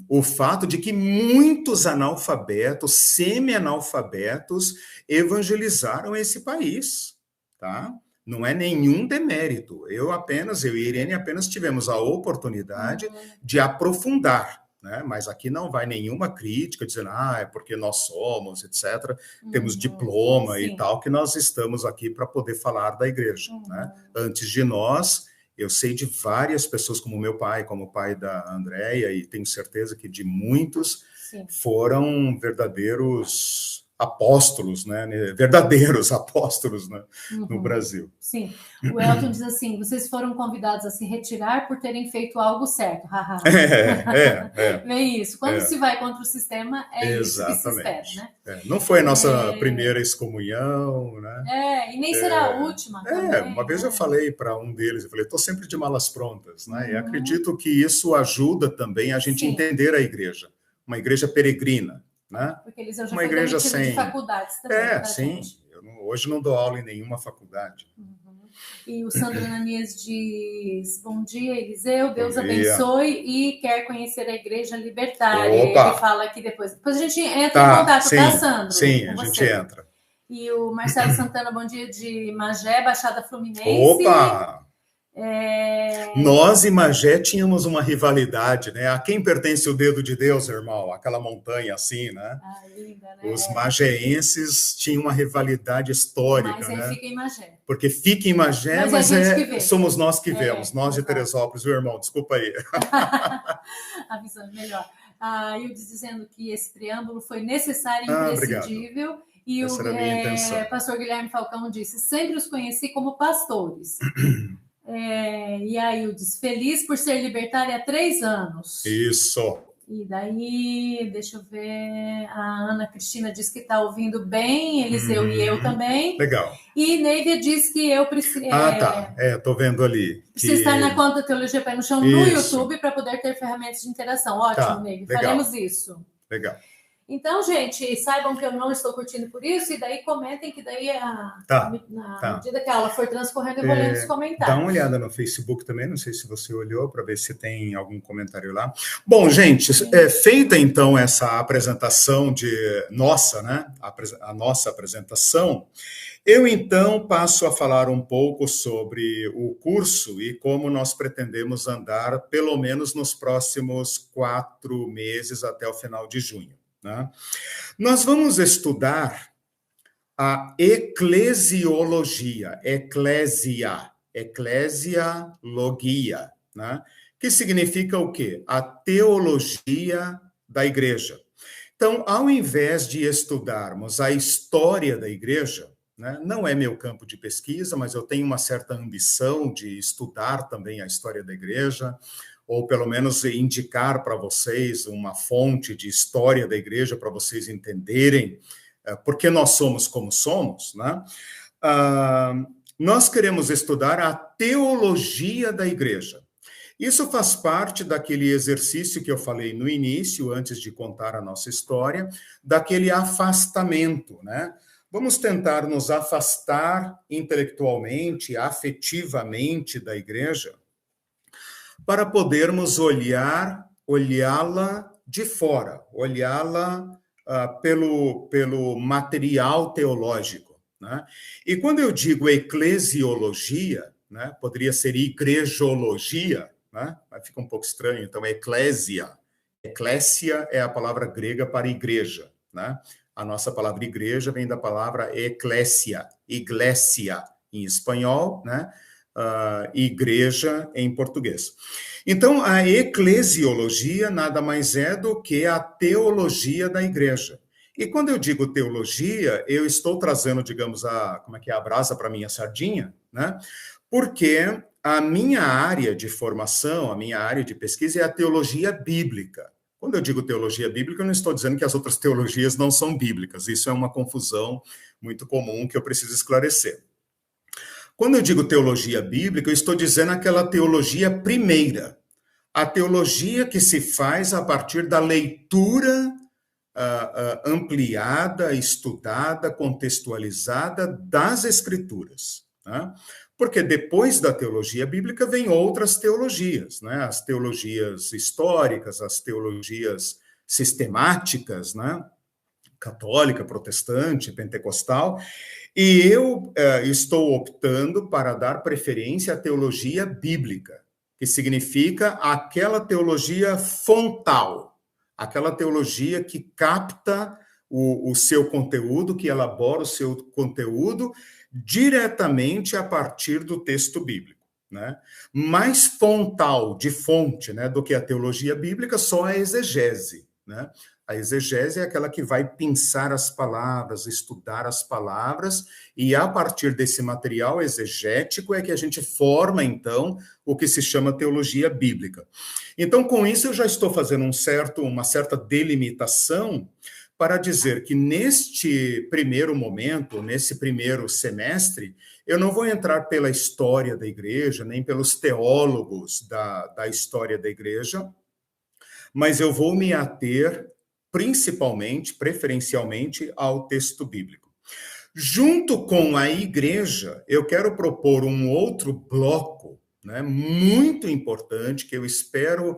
o fato de que muitos analfabetos, semi-analfabetos, evangelizaram esse país, tá? Não é nenhum demérito. Eu e Irene apenas tivemos a oportunidade de aprofundar, né? Mas aqui não vai nenhuma crítica dizendo, é porque nós somos, etc. Temos diploma e tal, que nós estamos aqui para poder falar da igreja, né? Antes de nós, eu sei de várias pessoas, como meu pai, como o pai da Andréia, e tenho certeza que de muitos foram verdadeiros apóstolos, né? Verdadeiros apóstolos, né? No Brasil. Sim. O Elton diz assim, vocês foram convidados a se retirar por terem feito algo certo. Vem isso. Quando se vai contra o sistema, isso que se espera, né? Não foi a nossa primeira excomunhão, né? E nem será a última também. Uma vez eu falei para um deles, eu falei, estou sempre de malas prontas, né? E acredito que isso ajuda também a gente entender a igreja. Uma igreja peregrina, né? Porque eles já uma igreja sem faculdades também. Sim. Hoje não dou aula em nenhuma faculdade. E o Sandro Ananias diz, bom dia, Eliseu, Deus abençoe e quer conhecer a Igreja Libertária. Ele fala aqui depois. Depois a gente entra em contato, tá, Sandro? Sim, a gente entra. E o Marcelo Santana, bom dia, de Magé, Baixada Fluminense. Opa! Nós e Magé tínhamos uma rivalidade, né? A quem pertence o dedo de Deus, irmão? Aquela montanha assim, né? Linda, né? Os magéenses tinham uma rivalidade histórica, mas né? Fica em Magé. Porque fica em Magé, mas somos nós que vemos, nós de Teresópolis, viu, irmão? Desculpa aí. Avisando melhor. Ildes dizendo que esse preâmbulo foi necessário e imprescindível. Obrigado. E o pastor Guilherme Falcão disse, sempre os conheci como pastores. E aí, Ildes, feliz por ser libertária há 3 anos. Isso. E daí, deixa eu ver, a Ana Cristina diz que está ouvindo bem, Eliseu e eu também. Legal. E Neivia diz que eu preciso... Estou vendo ali. Precisa estar na conta Teologia Pé no Chão no YouTube para poder ter ferramentas de interação. Ótimo, Neivia, faremos isso. Legal. Então, gente, saibam que eu não estou curtindo por isso, e daí comentem que daí, na medida que a aula for transcorrendo, eu vou lendo os comentários. Dá uma olhada no Facebook também, não sei se você olhou, para ver se tem algum comentário lá. Bom, gente, feita então essa apresentação nossa, né? A nossa apresentação, eu então passo a falar um pouco sobre o curso e como nós pretendemos andar, pelo menos nos próximos 4 meses até o final de junho. Né? Nós vamos estudar a eclesiologia, eclesiologia, né? Que significa o quê? A teologia da igreja. Então, ao invés de estudarmos a história da igreja, né, não é meu campo de pesquisa, mas eu tenho uma certa ambição de estudar também a história da igreja, ou pelo menos indicar para vocês uma fonte de história da igreja para vocês entenderem por que nós somos como somos, né? Nós queremos estudar a teologia da igreja. Isso faz parte daquele exercício que eu falei no início, antes de contar a nossa história, daquele afastamento, né? Vamos tentar nos afastar intelectualmente, afetivamente da igreja, para podermos olhá-la de fora, olhá-la pelo material teológico, né? E quando eu digo eclesiologia, né, poderia ser igrejologia, né? Fica um pouco estranho, então eclésia. Eclésia é a palavra grega para igreja, né? A nossa palavra igreja vem da palavra eclésia, iglesia em espanhol, né? Igreja em português. Então, a eclesiologia nada mais é do que a teologia da igreja. E quando eu digo teologia, eu estou trazendo, digamos, a brasa para minha sardinha, né? Porque a minha área de formação, a minha área de pesquisa é a teologia bíblica. Quando eu digo teologia bíblica, eu não estou dizendo que as outras teologias não são bíblicas. Isso é uma confusão muito comum que eu preciso esclarecer. Quando eu digo teologia bíblica, eu estou dizendo aquela teologia primeira, a teologia que se faz a partir da leitura ampliada, estudada, contextualizada das Escrituras, né? Porque depois da teologia bíblica vem outras teologias, né? As teologias históricas, as teologias sistemáticas, né? Católica, protestante, pentecostal, e eu estou optando para dar preferência à teologia bíblica, que significa aquela teologia fontal, aquela teologia que capta o seu conteúdo, que elabora o seu conteúdo diretamente a partir do texto bíblico, né? Mais fontal, de fonte, né, do que a teologia bíblica, só a exegese, né? A exegese é aquela que vai pensar as palavras, estudar as palavras, e a partir desse material exegético é que a gente forma, então, o que se chama teologia bíblica. Então, com isso, eu já estou fazendo uma certa delimitação para dizer que neste primeiro momento, nesse primeiro semestre, eu não vou entrar pela história da igreja, nem pelos teólogos da história da igreja, mas eu vou me ater principalmente, preferencialmente, ao texto bíblico. Junto com a igreja, eu quero propor um outro bloco, né, muito importante, que eu espero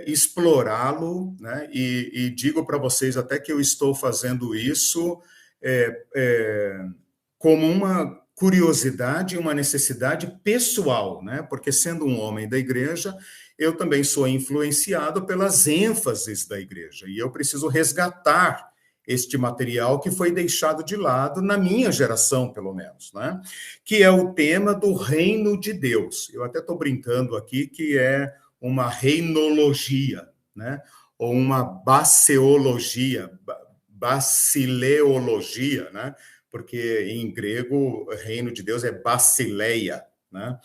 explorá-lo, né, e digo para vocês até que eu estou fazendo isso como uma curiosidade, uma necessidade pessoal, né, porque sendo um homem da igreja, eu também sou influenciado pelas ênfases da igreja, e eu preciso resgatar este material que foi deixado de lado na minha geração, pelo menos, né? Que é o tema do reino de Deus. Eu até estou brincando aqui que é uma reinologia, né? Ou uma basileologia, né? Porque em grego, reino de Deus é basileia, né?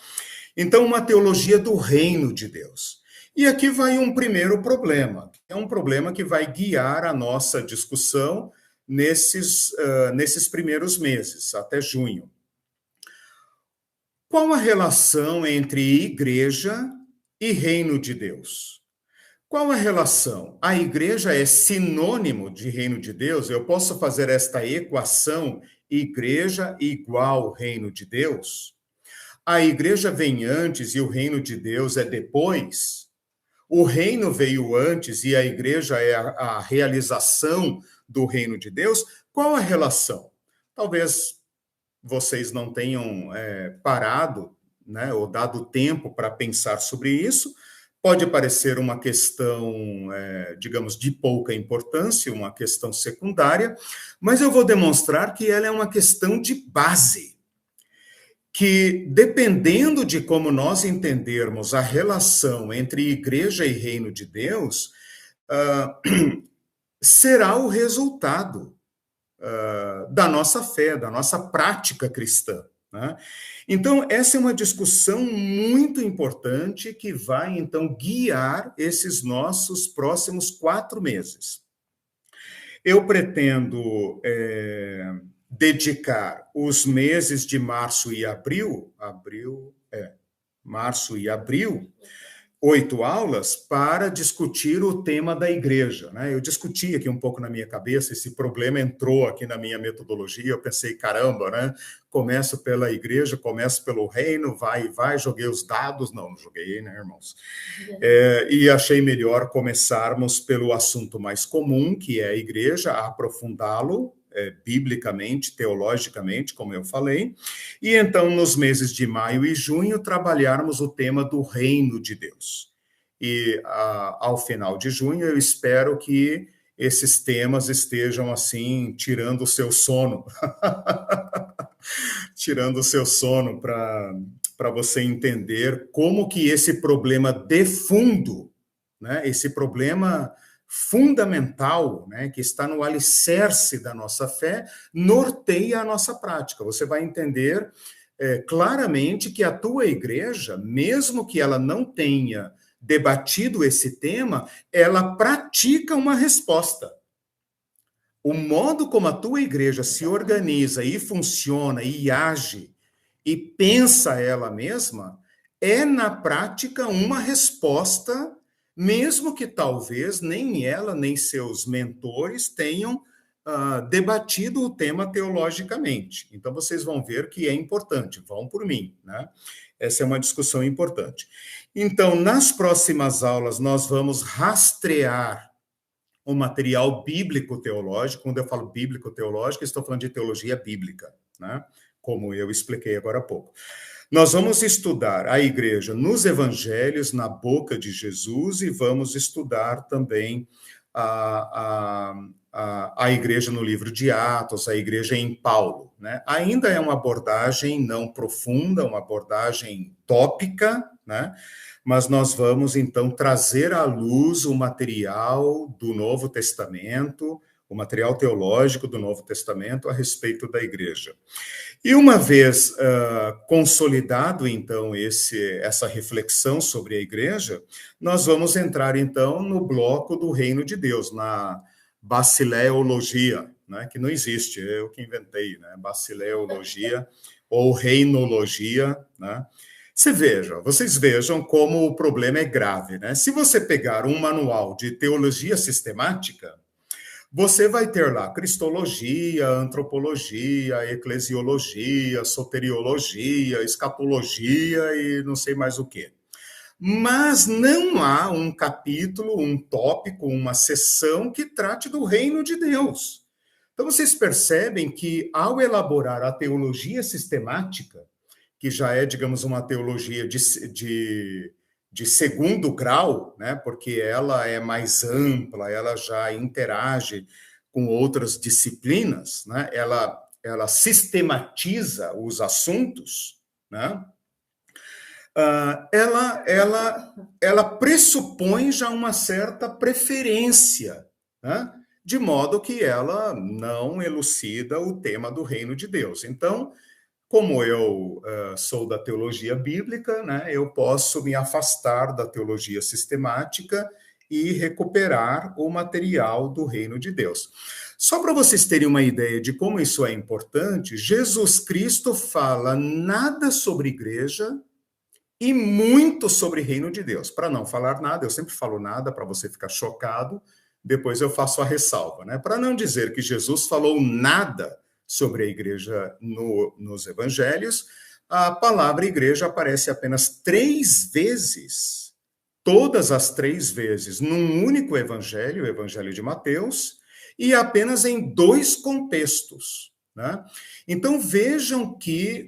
Então, uma teologia do reino de Deus. E aqui vai um primeiro problema. É um problema que vai guiar a nossa discussão nesses primeiros meses, até junho. Qual a relação entre igreja e reino de Deus? Qual a relação? A igreja é sinônimo de reino de Deus? Eu posso fazer esta equação, igreja igual reino de Deus? A igreja vem antes e o reino de Deus é depois? O reino veio antes e a igreja é a realização do reino de Deus? Qual a relação? Talvez vocês não tenham parado, né, ou dado tempo para pensar sobre isso, Pode parecer uma questão, digamos, de pouca importância, uma questão secundária, mas eu vou demonstrar que ela é uma questão de base, que dependendo de como nós entendermos a relação entre igreja e reino de Deus, será o resultado da nossa fé, da nossa prática cristã, né? Então, essa é uma discussão muito importante que vai, então, guiar esses nossos próximos 4 meses. Eu pretendo dedicar os meses de março e abril, março e abril, 8 aulas para discutir o tema da igreja, né? Eu discuti aqui um pouco na minha cabeça, esse problema entrou aqui na minha metodologia, eu pensei, caramba, né? Começo pela igreja, começo pelo reino, vai, joguei os dados, não joguei, né, irmãos? E achei melhor começarmos pelo assunto mais comum, que é a igreja, aprofundá-lo, biblicamente, teologicamente, como eu falei, e então, nos meses de maio e junho, trabalharmos o tema do reino de Deus. E ao final de junho, eu espero que esses temas estejam, assim, tirando o seu sono. Tirando o seu sono para você entender como que esse problema de fundo, né, esse problema fundamental, né, que está no alicerce da nossa fé, norteia a nossa prática. Você vai entender claramente que a tua igreja, mesmo que ela não tenha debatido esse tema, ela pratica uma resposta. O modo como a tua igreja se organiza e funciona e age e pensa ela mesma é, na prática, uma resposta, mesmo que talvez nem ela, nem seus mentores tenham debatido o tema teologicamente. Então, vocês vão ver que é importante, vão por mim, né? Essa é uma discussão importante. Então, nas próximas aulas, nós vamos rastrear o material bíblico-teológico. Quando eu falo bíblico-teológico, estou falando de teologia bíblica, né? Como eu expliquei agora há pouco. Nós vamos estudar a igreja nos evangelhos, na boca de Jesus, e vamos estudar também a igreja no livro de Atos, a igreja em Paulo, né? Ainda é uma abordagem não profunda, uma abordagem tópica, né? Mas nós vamos, então, trazer à luz o material do Novo Testamento, o material teológico do Novo Testamento a respeito da igreja. E uma vez consolidado, então, essa reflexão sobre a igreja, nós vamos entrar, então, no bloco do reino de Deus, na basileologia, né, que não existe, eu que inventei, né, basileologia ou reinologia, né? Vocês vejam como o problema é grave, né? Se você pegar um manual de teologia sistemática, você vai ter lá cristologia, antropologia, eclesiologia, soteriologia, escatologia e não sei mais o quê. Mas não há um capítulo, um tópico, uma seção que trate do reino de Deus. Então, vocês percebem que, ao elaborar a teologia sistemática, que já é, digamos, uma teologia de segundo grau, né, porque ela é mais ampla, ela já interage com outras disciplinas, né, ela sistematiza os assuntos, né, ela pressupõe já uma certa preferência, né, de modo que ela não elucida o tema do reino de Deus. Então, como eu sou da teologia bíblica, né, eu posso me afastar da teologia sistemática e recuperar o material do reino de Deus. Só para vocês terem uma ideia de como isso é importante, Jesus Cristo fala nada sobre igreja e muito sobre reino de Deus. Para não falar nada, eu sempre falo nada para você ficar chocado, depois eu faço a ressalva, né? Para não dizer que Jesus falou nada sobre a igreja nos evangelhos, a palavra igreja aparece apenas 3 vezes, todas as 3 vezes, num único evangelho, o evangelho de Mateus, e apenas em 2 contextos, né? Então vejam que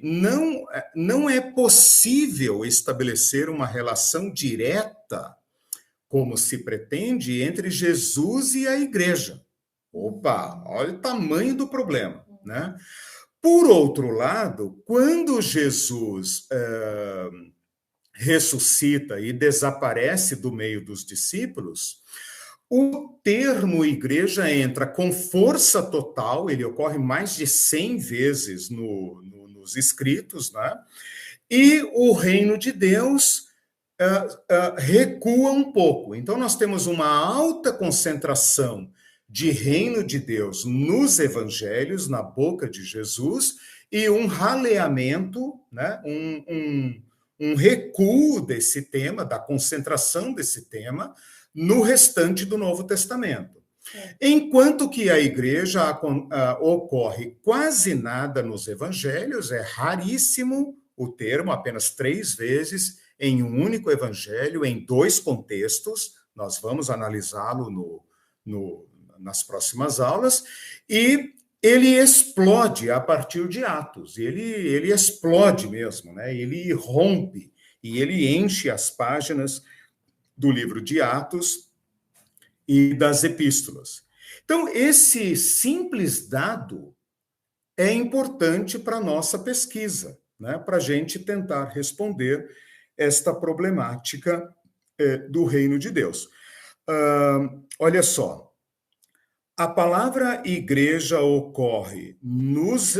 não é possível estabelecer uma relação direta como se pretende, entre Jesus e a igreja. Opa, olha o tamanho do problema, né? Por outro lado, quando Jesus ressuscita e desaparece do meio dos discípulos, o termo igreja entra com força total, ele ocorre mais de 100 vezes nos escritos, né? E o reino de Deus recua um pouco. Então, nós temos uma alta concentração de reino de Deus nos evangelhos, na boca de Jesus, e um raleamento, né? um recuo desse tema, da concentração desse tema, no restante do Novo Testamento. Enquanto que a igreja ocorre quase nada nos evangelhos, é raríssimo o termo, apenas 3 vezes em um único evangelho, em 2 contextos, nós vamos analisá-lo nas próximas aulas, e ele explode a partir de Atos, ele explode mesmo, né? Ele rompe, e ele enche as páginas do livro de Atos e das epístolas. Então, esse simples dado é importante para a nossa pesquisa, né? Para a gente tentar responder esta problemática do reino de Deus. Olha só, a palavra igreja ocorre nos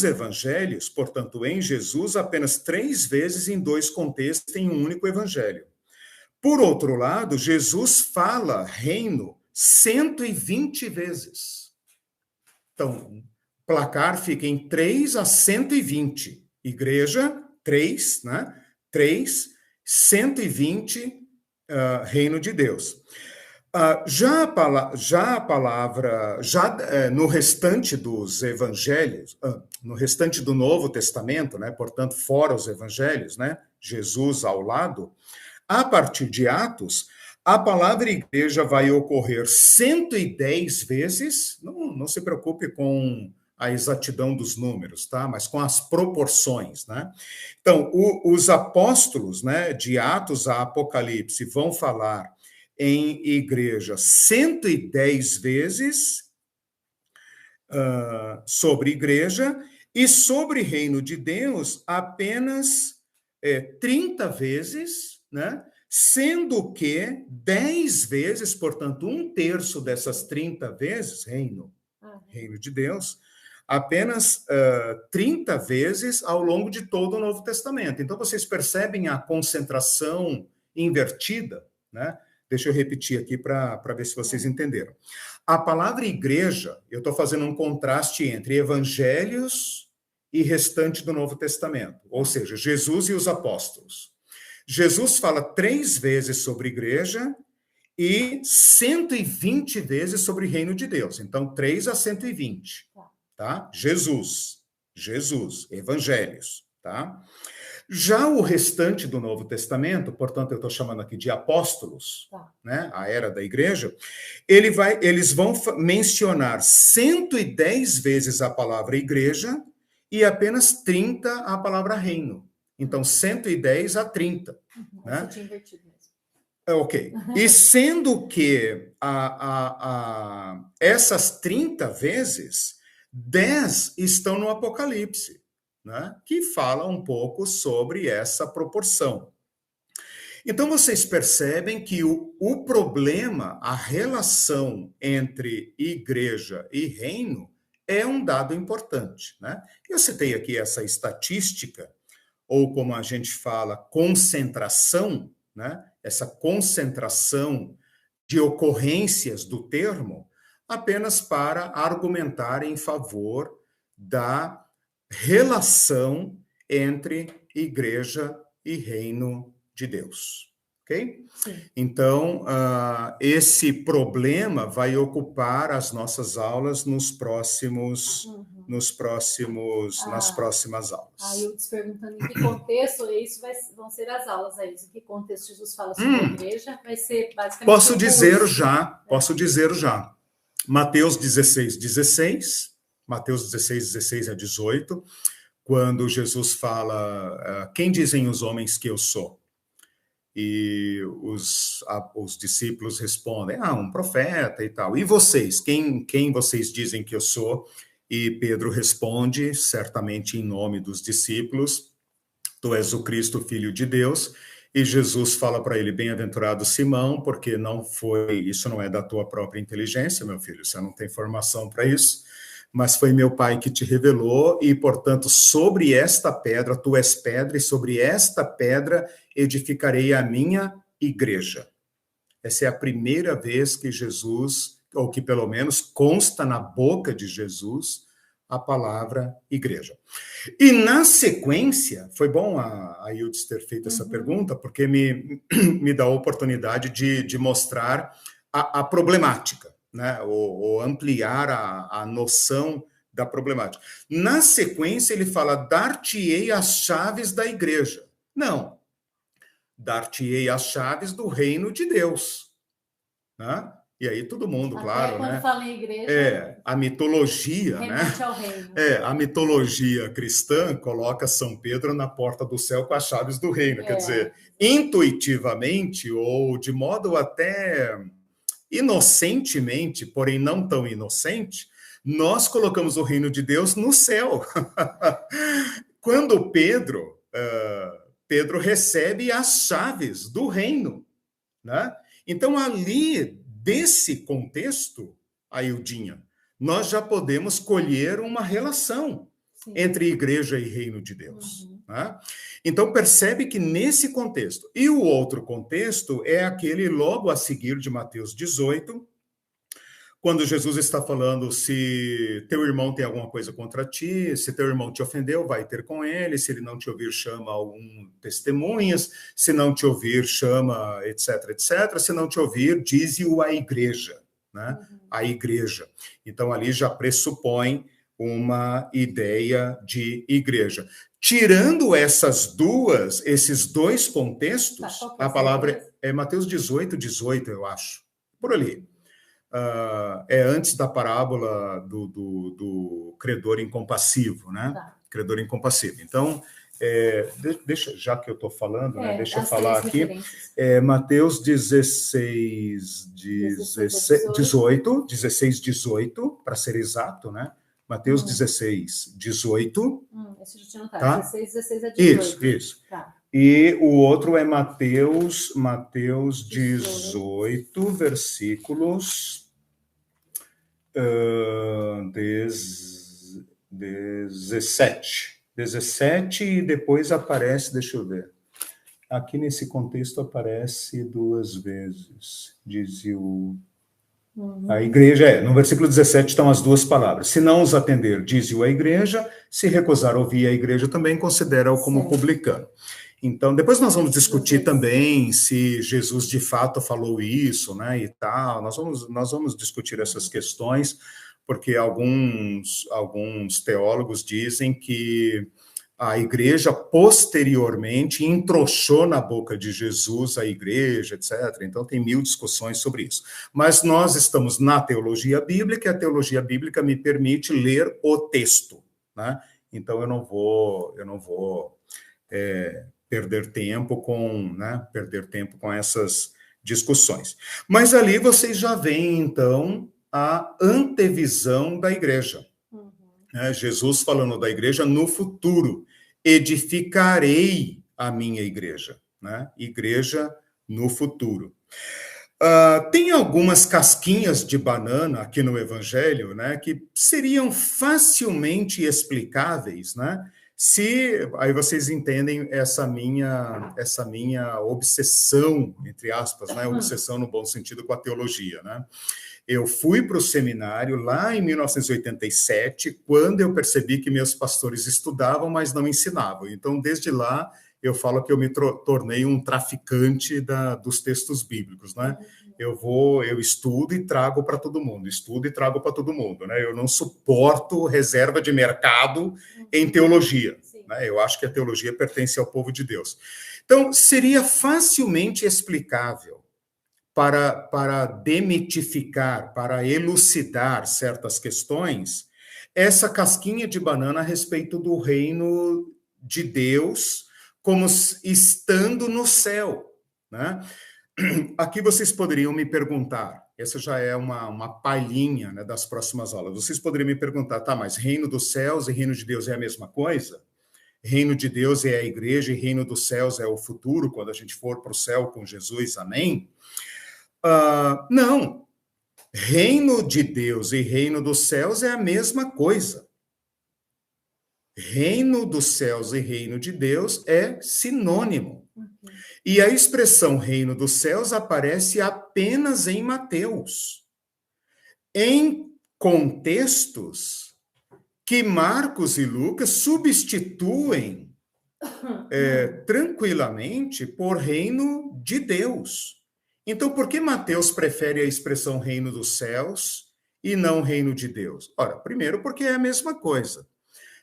evangelhos, portanto, em Jesus, apenas 3 vezes em 2 contextos em um único evangelho. Por outro lado, Jesus fala reino 120 vezes. Então, placar fica em 3 a 120. Igreja, 3, né? 3, 120, reino de Deus. Já a palavra, no restante dos evangelhos, no restante do Novo Testamento, né? Portanto, fora os evangelhos, né? Jesus ao lado, a partir de Atos, a palavra igreja vai ocorrer 110 vezes, não se preocupe com a exatidão dos números, tá? Mas com as proporções, né? Então, os apóstolos, né, de Atos a Apocalipse vão falar em igreja 110 vezes sobre igreja, e sobre reino de Deus apenas 30 vezes, né? Sendo que 10 vezes, portanto, 1/3 dessas 30 vezes, reino de Deus, apenas 30 vezes ao longo de todo o Novo Testamento. Então, vocês percebem a concentração invertida, né? Deixa eu repetir aqui para ver se vocês entenderam. A palavra igreja, eu estou fazendo um contraste entre evangelhos e restante do Novo Testamento, ou seja, Jesus e os apóstolos. Jesus fala 3 vezes sobre igreja e 120 vezes sobre reino de Deus. Então, 3 a 120, tá? Jesus, evangelhos, tá? Já o restante do Novo Testamento, portanto, eu estou chamando aqui de apóstolos, né, a era da igreja, eles vão mencionar 110 vezes a palavra igreja e apenas 30 a palavra reino. Então, 110 a 30. Né? Eu tinha invertido mesmo. Ok. E sendo que essas 30 vezes, 10 estão no Apocalipse, né? Que fala um pouco sobre essa proporção. Então, vocês percebem que o problema, a relação entre igreja e reino, é um dado importante, né? Eu citei aqui essa estatística, ou como a gente fala, concentração, né? Essa concentração de ocorrências do termo, apenas para argumentar em favor da relação entre igreja e reino de Deus, ok? Sim. Então, esse problema vai ocupar as nossas aulas nas próximas aulas. Aí eu te perguntando em que contexto isso vão ser as aulas aí, em que contexto Jesus fala sobre a igreja, vai ser basicamente... Posso dizer já. Mateus 16:16, Mateus 16 a 18, quando Jesus fala, quem dizem os homens que eu sou? E os discípulos respondem, um profeta e tal. E vocês, quem vocês dizem que eu sou? E Pedro responde, certamente em nome dos discípulos, tu és o Cristo, Filho de Deus. E Jesus fala para ele, bem-aventurado Simão, porque isso não é da tua própria inteligência, meu filho, você não tem formação para isso, mas foi meu Pai que te revelou, e, portanto, sobre esta pedra, tu és pedra, e sobre esta pedra edificarei a minha igreja. Essa é a primeira vez que Jesus, ou que pelo menos consta na boca de Jesus, a palavra igreja. E na sequência, foi bom a Ildes ter feito essa pergunta, porque me dá a oportunidade de mostrar a problemática, né? Ou ampliar a noção da problemática. Na sequência, ele fala, dar-te-ei as chaves da igreja. Não, dar-te-ei as chaves do reino de Deus, né? E aí todo mundo, até claro, quando né? fala em igreja, a mitologia, né? Ao reino. A mitologia cristã coloca São Pedro na porta do céu com as chaves do reino. Quer dizer, intuitivamente ou de modo até inocentemente, porém não tão inocente, nós colocamos o reino de Deus no céu. Quando Pedro recebe as chaves do reino, né? Então, ali, desse contexto, Aildinha, nós já podemos colher uma relação entre igreja e reino de Deus. Né? Então, percebe que nesse contexto, e o outro contexto é aquele logo a seguir de Mateus 18, quando Jesus está falando, se teu irmão tem alguma coisa contra ti, se teu irmão te ofendeu, vai ter com ele, se ele não te ouvir, chama algum testemunhas, se não te ouvir, chama, etc, etc, se não te ouvir, dize-o à igreja, né? A igreja. Então, ali já pressupõe uma ideia de igreja. Tirando esses dois contextos, a palavra é Mateus 18, eu acho, por ali. É antes da parábola do credor incompassivo, né? Credor incompassivo. Então, deixa, já que eu estou falando, né? Deixa eu falar aqui. Mateus 18, para ser exato, né? Mateus 16, 18. Esse já tinha notado. Tá? 16 a 18. Isso. Tá. E o outro é Mateus 18, versículos 17. 17 e depois aparece, deixa eu ver. Aqui nesse contexto aparece duas vezes. Diz a igreja, no versículo 17 estão as duas palavras. Se não os atender, diz-o a igreja, se recusar ouvir a igreja também, considera-o como publicano. Então, depois nós vamos discutir também se Jesus de fato falou isso, né, e tal. Nós vamos discutir essas questões, porque alguns teólogos dizem que a igreja posteriormente entrouxou na boca de Jesus a igreja, etc. Então tem 1000 discussões sobre isso. Mas nós estamos na teologia bíblica, e a teologia bíblica me permite ler o texto, né? Então eu não vou perder tempo com essas discussões. Mas ali vocês já veem, então, a antevisão da igreja. Jesus falando da igreja no futuro. Edificarei a minha igreja. Né? Igreja no futuro. Tem algumas casquinhas de banana aqui no Evangelho, né, que seriam facilmente explicáveis, né? Aí vocês entendem essa minha obsessão, entre aspas, né? Obsessão no bom sentido com a teologia, né? Eu fui para o seminário lá em 1987, quando eu percebi que meus pastores estudavam, mas não ensinavam. Então, desde lá, eu falo que eu me tornei um traficante dos textos bíblicos, né? Eu estudo e trago para todo mundo, né? Eu não suporto reserva de mercado em teologia, né? Eu acho que a teologia pertence ao povo de Deus. Então, seria facilmente explicável para demitificar, para elucidar certas questões, essa casquinha de banana a respeito do reino de Deus como estando no céu. né? Aqui vocês poderiam me perguntar, essa já é uma palhinha, né, das próximas aulas, vocês poderiam me perguntar, tá, mas reino dos céus e reino de Deus é a mesma coisa? Reino de Deus é a igreja e reino dos céus é o futuro, quando a gente for para o céu com Jesus, amém? Não. Reino de Deus e reino dos céus é a mesma coisa. Reino dos céus e reino de Deus é sinônimo. E a expressão reino dos céus aparece apenas em Mateus. Em contextos que Marcos e Lucas substituem tranquilamente por reino de Deus. Então, por que Mateus prefere a expressão reino dos céus e não reino de Deus? Ora, primeiro, porque é a mesma coisa.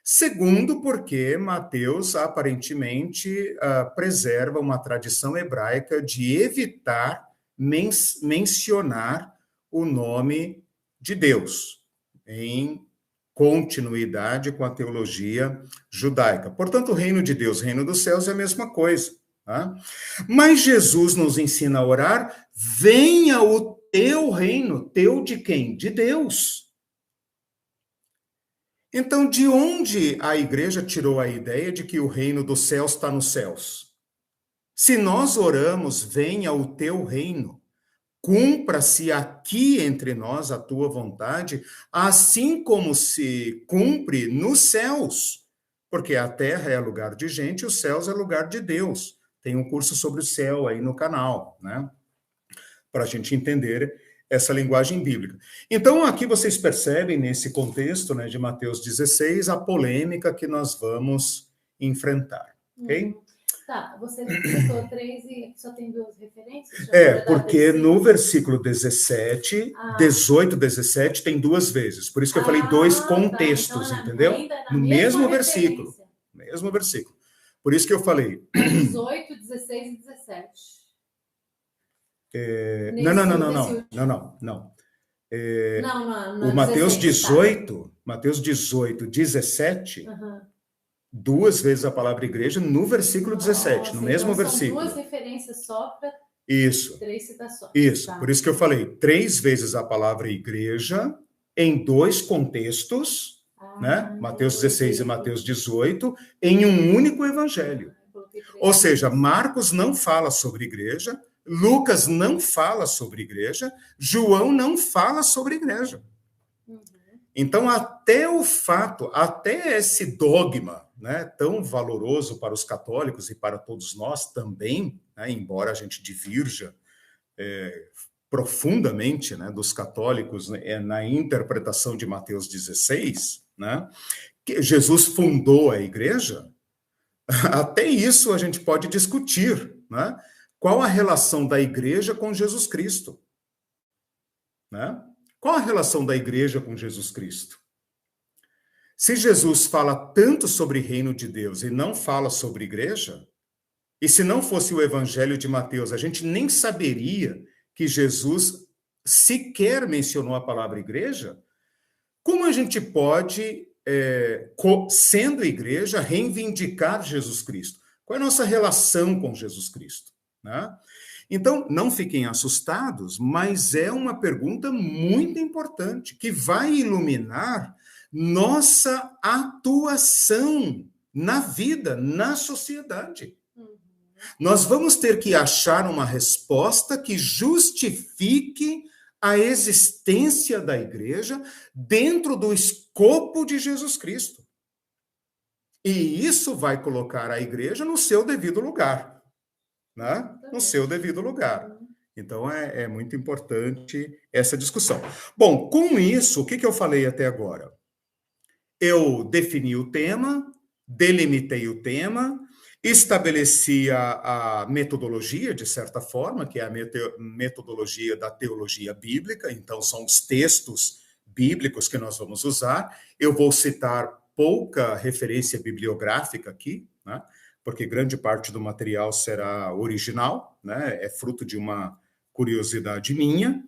Segundo, porque Mateus aparentemente preserva uma tradição hebraica de evitar mencionar o nome de Deus em continuidade com a teologia judaica. Portanto, o reino de Deus, reino dos céus é a mesma coisa. Tá? Mas Jesus nos ensina a orar, venha o teu reino, teu de quem? De Deus. Então, de onde a igreja tirou a ideia de que o reino dos céus está nos céus? Se nós oramos, venha o teu reino, cumpra-se aqui entre nós a tua vontade, assim como se cumpre nos céus, porque a terra é lugar de gente, os céus é lugar de Deus. Tem um curso sobre o céu aí no canal, né? Para a gente entender essa linguagem bíblica. Então, aqui vocês percebem, nesse contexto, né, de Mateus 16, a polêmica que nós vamos enfrentar, ok? Tá, você citou 3 e só tem 2 referências? Porque no versículo 17, 18, 17, tem 2 vezes. Por isso que eu falei 2 contextos, então, entendeu? No mesmo versículo. Mesmo versículo. Por isso que eu falei... 18, 16 e 17. Não. O Mateus 18, Mateus 18, 17, 2 vezes a palavra igreja no versículo 17, no mesmo então versículo. São 2 referências só para 3 citações. Isso, tá. Por isso que eu falei 3 vezes a palavra igreja em 2 contextos, né? Mateus 16 e Mateus 18, em um único evangelho. Ou seja, Marcos não fala sobre igreja, Lucas não fala sobre igreja, João não fala sobre igreja. Então, até esse dogma, né, tão valoroso para os católicos e para todos nós também, né, embora a gente divirja profundamente, né, dos católicos, né, na interpretação de Mateus 16, né, que Jesus fundou a igreja, até isso a gente pode discutir, né? Qual a relação da igreja com Jesus Cristo? Né? Qual a relação da igreja com Jesus Cristo? Se Jesus fala tanto sobre reino de Deus e não fala sobre igreja, e se não fosse o evangelho de Mateus, a gente nem saberia que Jesus sequer mencionou a palavra igreja, como a gente pode, sendo igreja, reivindicar Jesus Cristo? Qual é a nossa relação com Jesus Cristo? Né? Então, não fiquem assustados, mas é uma pergunta muito importante, que vai iluminar nossa atuação na vida, na sociedade. Nós vamos ter que achar uma resposta que justifique a existência da igreja dentro do escopo de Jesus Cristo. E isso vai colocar a igreja no seu devido lugar. Né? No seu devido lugar. Então, é muito importante essa discussão. Bom, com isso, o que eu falei até agora? Eu defini o tema, delimitei o tema, estabeleci a metodologia, de certa forma, que é a metodologia da teologia bíblica, então são os textos bíblicos que nós vamos usar. Eu vou citar pouca referência bibliográfica aqui, né? Porque grande parte do material será original, né? É fruto de uma curiosidade minha.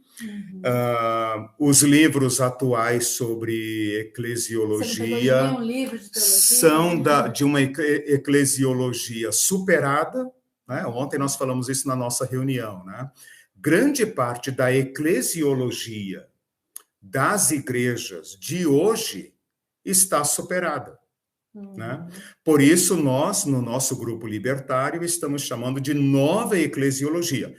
Os livros atuais sobre eclesiologia um livro de teologia, são de uma eclesiologia superada, né? Ontem nós falamos isso na nossa reunião, né? Grande parte da eclesiologia das igrejas de hoje está superada, né? Por isso, nós, no nosso grupo libertário, estamos chamando de nova eclesiologia.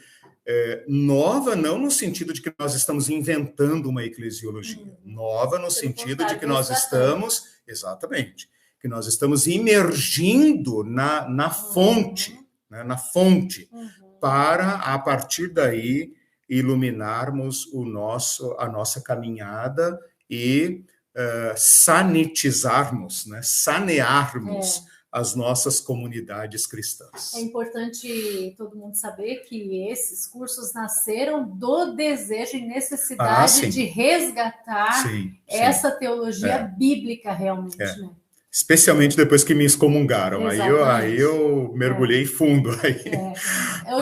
Nova não no sentido de que nós estamos inventando uma eclesiologia. Nova no sentido de que nós estamos, exatamente, que nós estamos imergindo na fonte, né, na fonte, para, a partir daí, iluminarmos a nossa caminhada e sanitizarmos, né, sanearmos as nossas comunidades cristãs. É importante todo mundo saber que esses cursos nasceram do desejo e necessidade de resgatar essa teologia bíblica realmente, né? Especialmente depois que me excomungaram. Aí eu mergulhei fundo.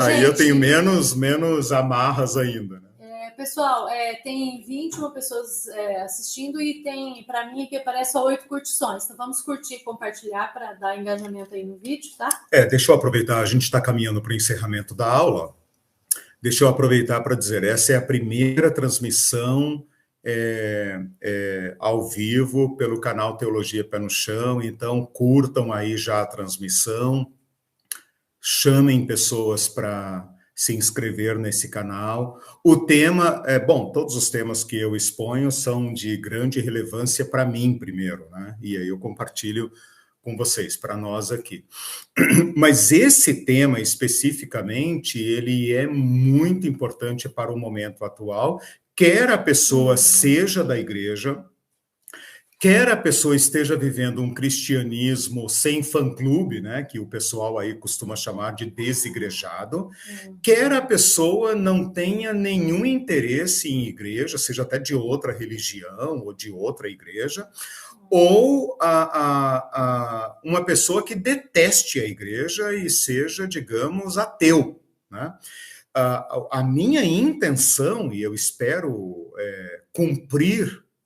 Aí eu tenho menos amarras ainda, né? Pessoal, tem 21 pessoas assistindo e tem, para mim, aqui aparece só 8 curtições. Então, vamos curtir e compartilhar para dar engajamento aí no vídeo, tá? Deixa eu aproveitar, a gente está caminhando para o encerramento da aula. Deixa eu aproveitar para dizer, essa é a primeira transmissão ao vivo pelo canal Teologia Pé no Chão, então curtam aí já a transmissão, chamem pessoas para se inscrever nesse canal. O tema, todos os temas que eu exponho são de grande relevância para mim primeiro, né? E aí eu compartilho com vocês, para nós aqui. Mas esse tema especificamente, ele é muito importante para o momento atual, quer a pessoa seja da igreja, quer a pessoa esteja vivendo um cristianismo sem fã-clube, né, que o pessoal aí costuma chamar de desigrejado, quer a pessoa não tenha nenhum interesse em igreja, seja até de outra religião ou de outra igreja, ou uma pessoa que deteste a igreja e seja, digamos, ateu, né? A minha intenção, e eu espero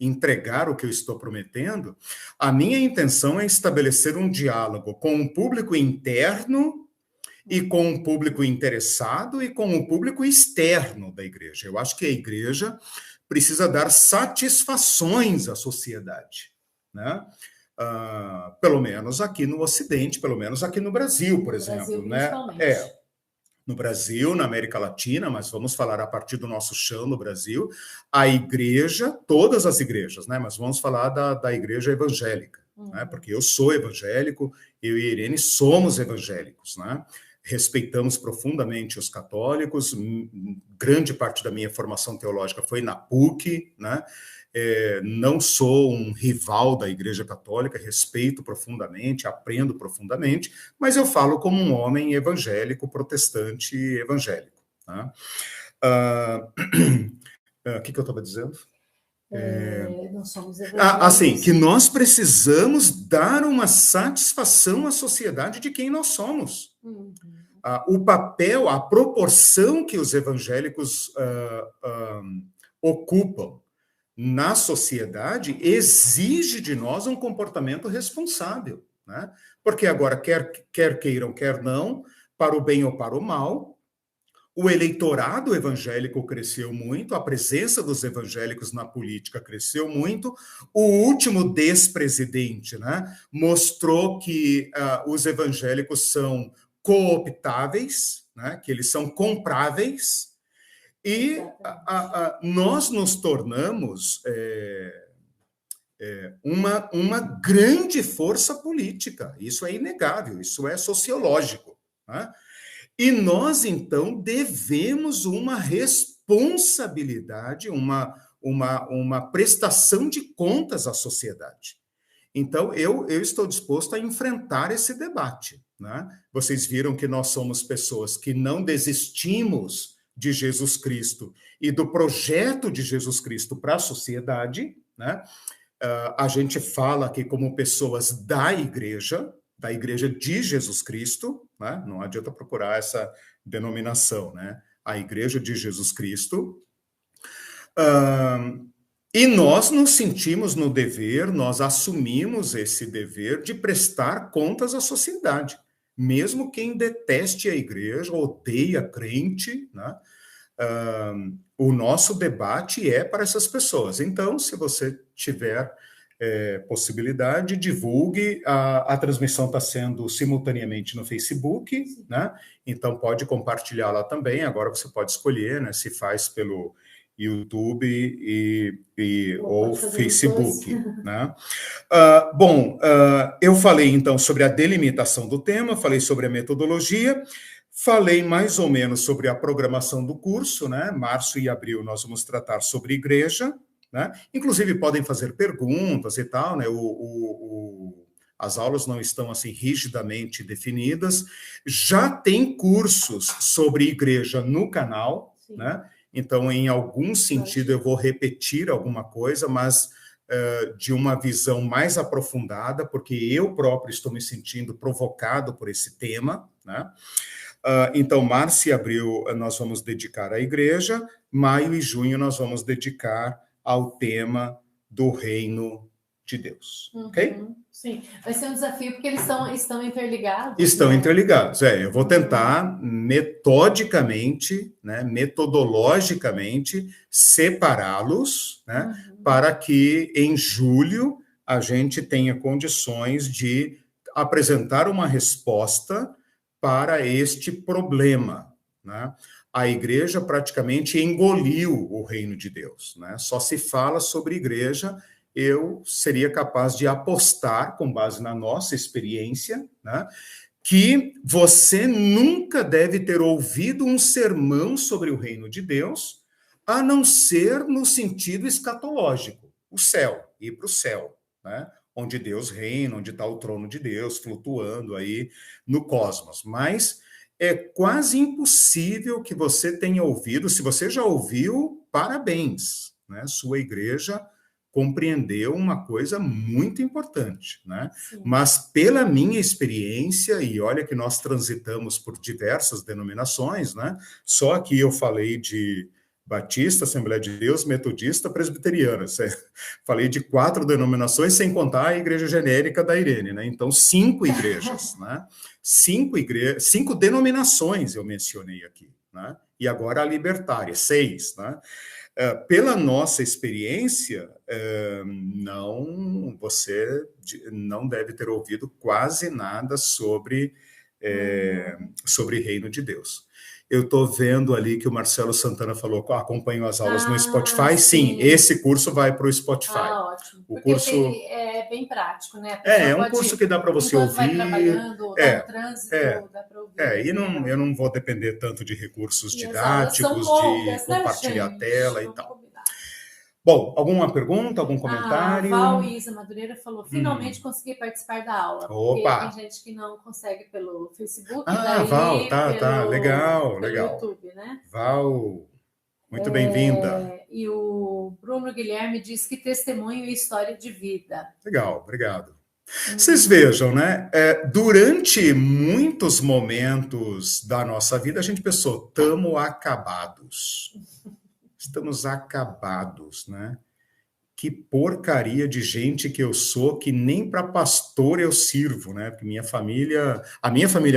entregar o que eu estou prometendo, a minha intenção é estabelecer um diálogo com o público interno e com o público interessado e com o público externo da igreja. Eu acho que a igreja precisa dar satisfações à sociedade, né? Pelo menos aqui no Ocidente, pelo menos aqui no Brasil, por exemplo, né? No Brasil, na América Latina, mas vamos falar a partir do nosso chão no Brasil, a igreja, todas as igrejas, né? Mas vamos falar da igreja evangélica, né? Porque eu sou evangélico, eu e a Irene somos evangélicos, né? Respeitamos profundamente os católicos, grande parte da minha formação teológica foi na PUC, né? Não sou um rival da Igreja Católica, respeito profundamente, aprendo profundamente, mas eu falo como um homem evangélico, protestante evangélico. Tá? Que eu estava dizendo? Nós somos evangélicos. Assim, que nós precisamos dar uma satisfação à sociedade de quem nós somos. O papel, a proporção que os evangélicos ocupam na sociedade exige de nós um comportamento responsável, né? Porque agora, quer queiram, quer não, para o bem ou para o mal, o eleitorado evangélico cresceu muito, a presença dos evangélicos na política cresceu muito. O último despresidente, né, mostrou que os evangélicos são cooptáveis, né, que eles são compráveis, e nós nos tornamos uma grande força política. Isso é inegável, isso é sociológico, né? E nós, então, devemos uma responsabilidade, uma prestação de contas à sociedade. Então, eu estou disposto a enfrentar esse debate, né? Vocês viram que nós somos pessoas que não desistimos de Jesus Cristo e do projeto de Jesus Cristo para a sociedade, né? A gente fala aqui como pessoas da igreja de Jesus Cristo, né? Não adianta procurar essa denominação, né? A igreja de Jesus Cristo. E nós nos sentimos no dever, nós assumimos esse dever de prestar contas à sociedade, mesmo quem deteste a igreja, odeia crente, né? O nosso debate é para essas pessoas. Então, se você tiver possibilidade, divulgue. A transmissão está sendo simultaneamente no Facebook, né? Então pode compartilhar lá também. Agora você pode escolher, né, se faz pelo YouTube ou Facebook, né? Eu falei então sobre a delimitação do tema, falei sobre a metodologia, falei mais ou menos sobre a programação do curso, né? Março e abril nós vamos tratar sobre igreja, né? Inclusive podem fazer perguntas e tal, né? As aulas não estão assim rigidamente definidas. Já tem cursos sobre igreja no canal, sim, né? Então, em algum sentido, eu vou repetir alguma coisa, mas de uma visão mais aprofundada, porque eu próprio estou me sentindo provocado por esse tema, né? Então, março e abril nós vamos dedicar à igreja, maio e junho nós vamos dedicar ao tema do reino de Deus, ok? Sim, vai ser um desafio porque eles estão interligados. Estão, né, interligados, eu vou tentar metodicamente, né, metodologicamente, separá-los, né, para que em julho a gente tenha condições de apresentar uma resposta para este problema, né? A igreja praticamente engoliu o reino de Deus, né? Só se fala sobre igreja. Eu seria capaz de apostar, com base na nossa experiência, né, que você nunca deve ter ouvido um sermão sobre o reino de Deus, a não ser no sentido escatológico, o céu, ir para o céu, né, onde Deus reina, onde está o trono de Deus flutuando aí no cosmos. Mas é quase impossível que você tenha ouvido. Se você já ouviu, parabéns, né? Sua igreja compreendeu uma coisa muito importante, né? Sim. Mas pela minha experiência, e olha que nós transitamos por diversas denominações, né? Só aqui eu falei de Batista, Assembleia de Deus, Metodista, Presbiteriana. Falei de 4 denominações, sem contar a igreja genérica da Irene, né? Então, 5 igrejas, né? 5 denominações eu mencionei aqui, né? E agora a libertária, 6, né? Pela nossa experiência, você não deve ter ouvido quase nada sobre reino de Deus. Eu estou vendo ali que o Marcelo Santana falou que acompanham as aulas no Spotify. Sim, esse curso vai para o Spotify. Ótimo. O curso é bem prático, né? É um curso que dá para você ouvir. Vai trabalhando, tá no trânsito, dá para ouvir. Eu não vou depender tanto de recursos didáticos, longas, de compartilhar a tela e tal. Bom, alguma pergunta, algum comentário? A Val Isa Madureira falou, finalmente consegui participar da aula. Opa! Porque tem gente que não consegue pelo Facebook. Val, tá, legal. YouTube, né? Val, muito bem-vinda. E o Bruno Guilherme diz que testemunho e história de vida. Legal, obrigado. Vocês vejam, né? Durante muitos momentos da nossa vida, a gente pensou, estamos acabados. Estamos acabados, né? Que porcaria de gente que eu sou, que nem para pastor eu sirvo, né? Porque a minha família,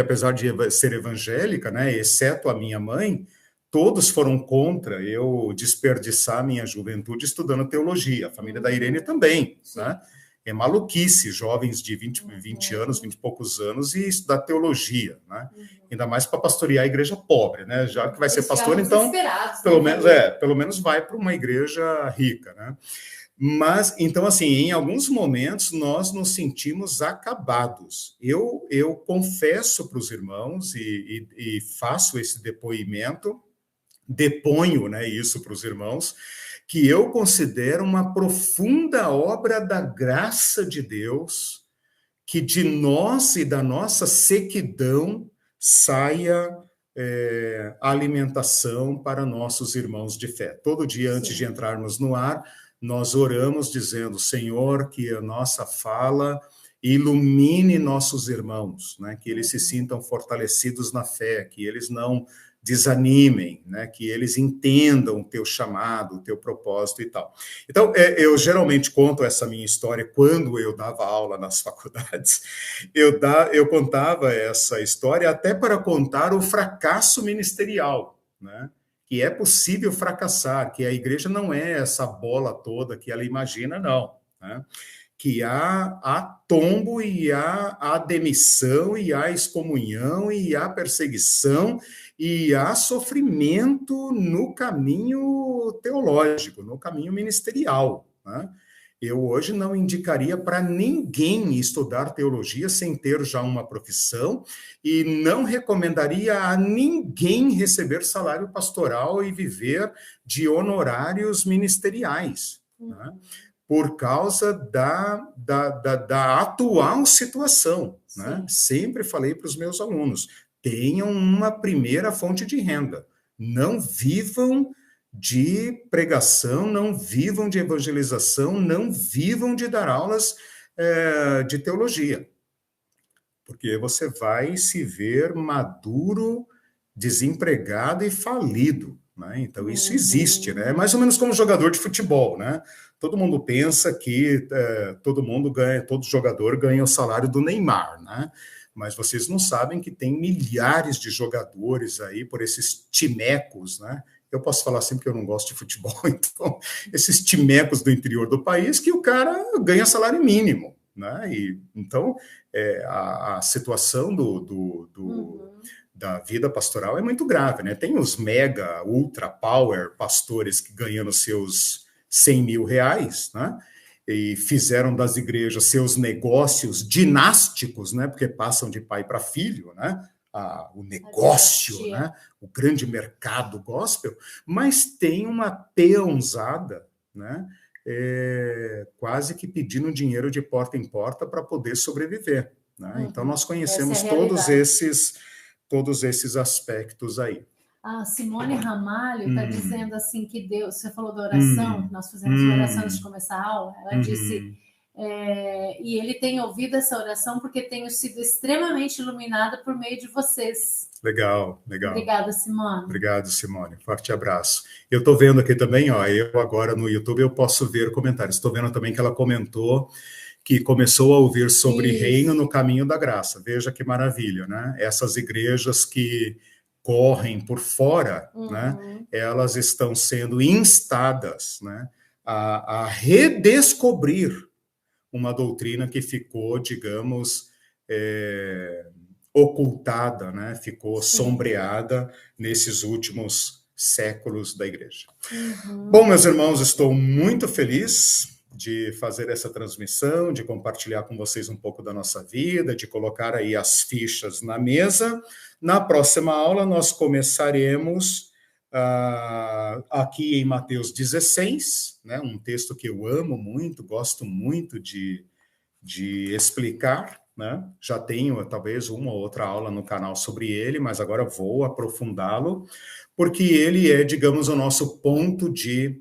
apesar de ser evangélica, né? Exceto a minha mãe, todos foram contra eu desperdiçar minha juventude estudando teologia. A família da Irene também, né? É maluquice, jovens de 20 anos, 20 e poucos anos, e estudar teologia, né? Ainda mais para pastorear a igreja pobre, né? Já que vai ser pastor, então, pelo menos vai para uma igreja rica, né? Mas, então, assim, em alguns momentos, nós nos sentimos acabados. Eu confesso para os irmãos e faço esse depoimento, deponho, né, isso para os irmãos, que eu considero uma profunda obra da graça de Deus, que de nós e da nossa sequidão saia alimentação para nossos irmãos de fé. Todo dia, antes de entrarmos no ar, nós oramos dizendo, Senhor, que a nossa fala ilumine nossos irmãos, né? Que eles se sintam fortalecidos na fé, que eles não desanimem, né? Que eles entendam o teu chamado, o teu propósito e tal. Então, eu geralmente conto essa minha história quando eu dava aula nas faculdades. Eu contava essa história até para contar o fracasso ministerial, né? Que é possível fracassar, que a igreja não é essa bola toda que ela imagina, não, né? Que há tombo e há demissão e há excomunhão e há perseguição e há sofrimento no caminho teológico, no caminho ministerial, né? Eu hoje não indicaria para ninguém estudar teologia sem ter já uma profissão e não recomendaria a ninguém receber salário pastoral e viver de honorários ministeriais, né? Por causa da atual situação, né? Sempre falei para os meus alunos, tenham uma primeira fonte de renda, não vivam de pregação, não vivam de evangelização, não vivam de dar aulas de teologia, porque você vai se ver maduro, desempregado e falido, né? Então, isso existe, né? É mais ou menos como jogador de futebol, né? Todo mundo pensa que todo jogador ganha o salário do Neymar, né? Mas vocês não sabem que tem milhares de jogadores aí por esses timecos, né? Eu posso falar assim porque eu não gosto de futebol, então, esses timecos do interior do país que o cara ganha salário mínimo, né? E, então, a situação da vida pastoral é muito grave, né? Tem os mega, ultra power pastores que ganham os seus 100 mil reais, né? E fizeram das igrejas seus negócios dinásticos, né? Porque passam de pai para filho, né? O negócio, né? O grande mercado gospel, mas tem uma peãozada, né? Quase que pedindo dinheiro de porta em porta para poder sobreviver, né? Então, nós conhecemos todos esses aspectos aí. A Simone Ramalho está dizendo assim que Deus, você falou da oração, nós fizemos uma oração antes de começar a aula, ela disse, e ele tem ouvido essa oração porque tenho sido extremamente iluminada por meio de vocês. Legal. Obrigada, Simone. Obrigado, Simone. Forte abraço. Eu estou vendo aqui também, eu agora no YouTube eu posso ver comentários. Estou vendo também que ela comentou que começou a ouvir sobre reino no caminho da graça. Veja que maravilha, né? Essas igrejas que correm por fora, né? Elas estão sendo instadas, né? A redescobrir uma doutrina que ficou, digamos, ocultada, né? Ficou sombreada nesses últimos séculos da igreja. Bom, meus irmãos, estou muito feliz de fazer essa transmissão, de compartilhar com vocês um pouco da nossa vida, de colocar aí as fichas na mesa. Na próxima aula, nós começaremos aqui em Mateus 16, né, um texto que eu amo muito, gosto muito de explicar, né? Já tenho talvez uma ou outra aula no canal sobre ele, mas agora vou aprofundá-lo, porque ele é, digamos, o nosso ponto de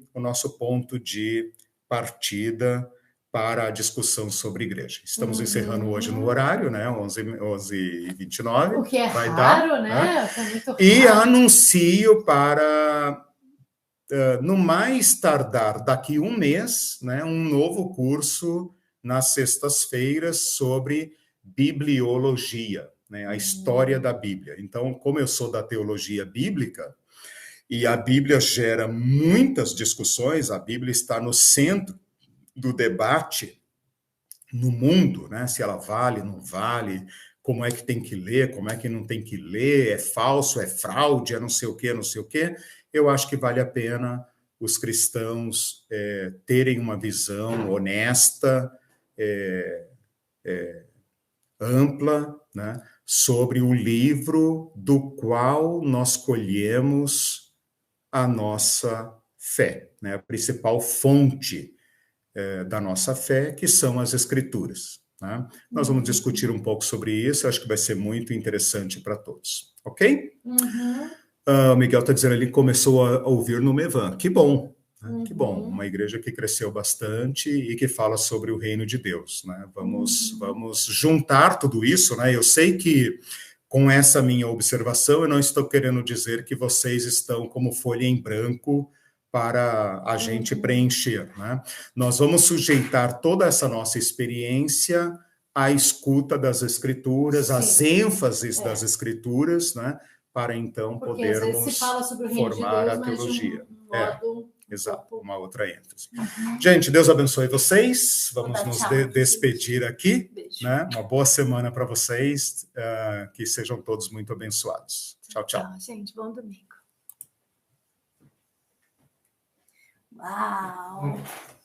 partida para a discussão sobre igreja. Estamos encerrando hoje no horário, né? 11h29. O que é raro, né? Tá muito raro. E anuncio para, no mais tardar daqui um mês, né, um novo curso nas sextas-feiras sobre bibliologia, né, a história da Bíblia. Então, como eu sou da teologia bíblica, e a Bíblia gera muitas discussões, a Bíblia está no centro do debate no mundo, né? Se ela vale, não vale, como é que tem que ler, como é que não tem que ler, é falso, é fraude, é não sei o quê, não sei o quê. Eu acho que vale a pena os cristãos terem uma visão honesta, ampla, né? Sobre o livro do qual nós colhemos a nossa fé, né? A principal fonte da nossa fé, que são as Escrituras, né? Nós vamos discutir um pouco sobre isso, acho que vai ser muito interessante para todos, ok? O Miguel está dizendo ali que começou a ouvir no Mevan, que bom, né? Que bom, uma igreja que cresceu bastante e que fala sobre o reino de Deus, né? Vamos juntar tudo isso, né? Eu sei que com essa minha observação, eu não estou querendo dizer que vocês estão como folha em branco para a gente preencher, né? Nós vamos sujeitar toda essa nossa experiência à escuta das escrituras, às ênfases das escrituras, né? Para então podermos formar a teologia. Exato, uma outra ênfase. Gente, Deus abençoe vocês. Vamos nos despedir aqui. Né? Uma boa semana para vocês. Que sejam todos muito abençoados. Tchau, tchau. Tchau, gente. Bom domingo. Uau!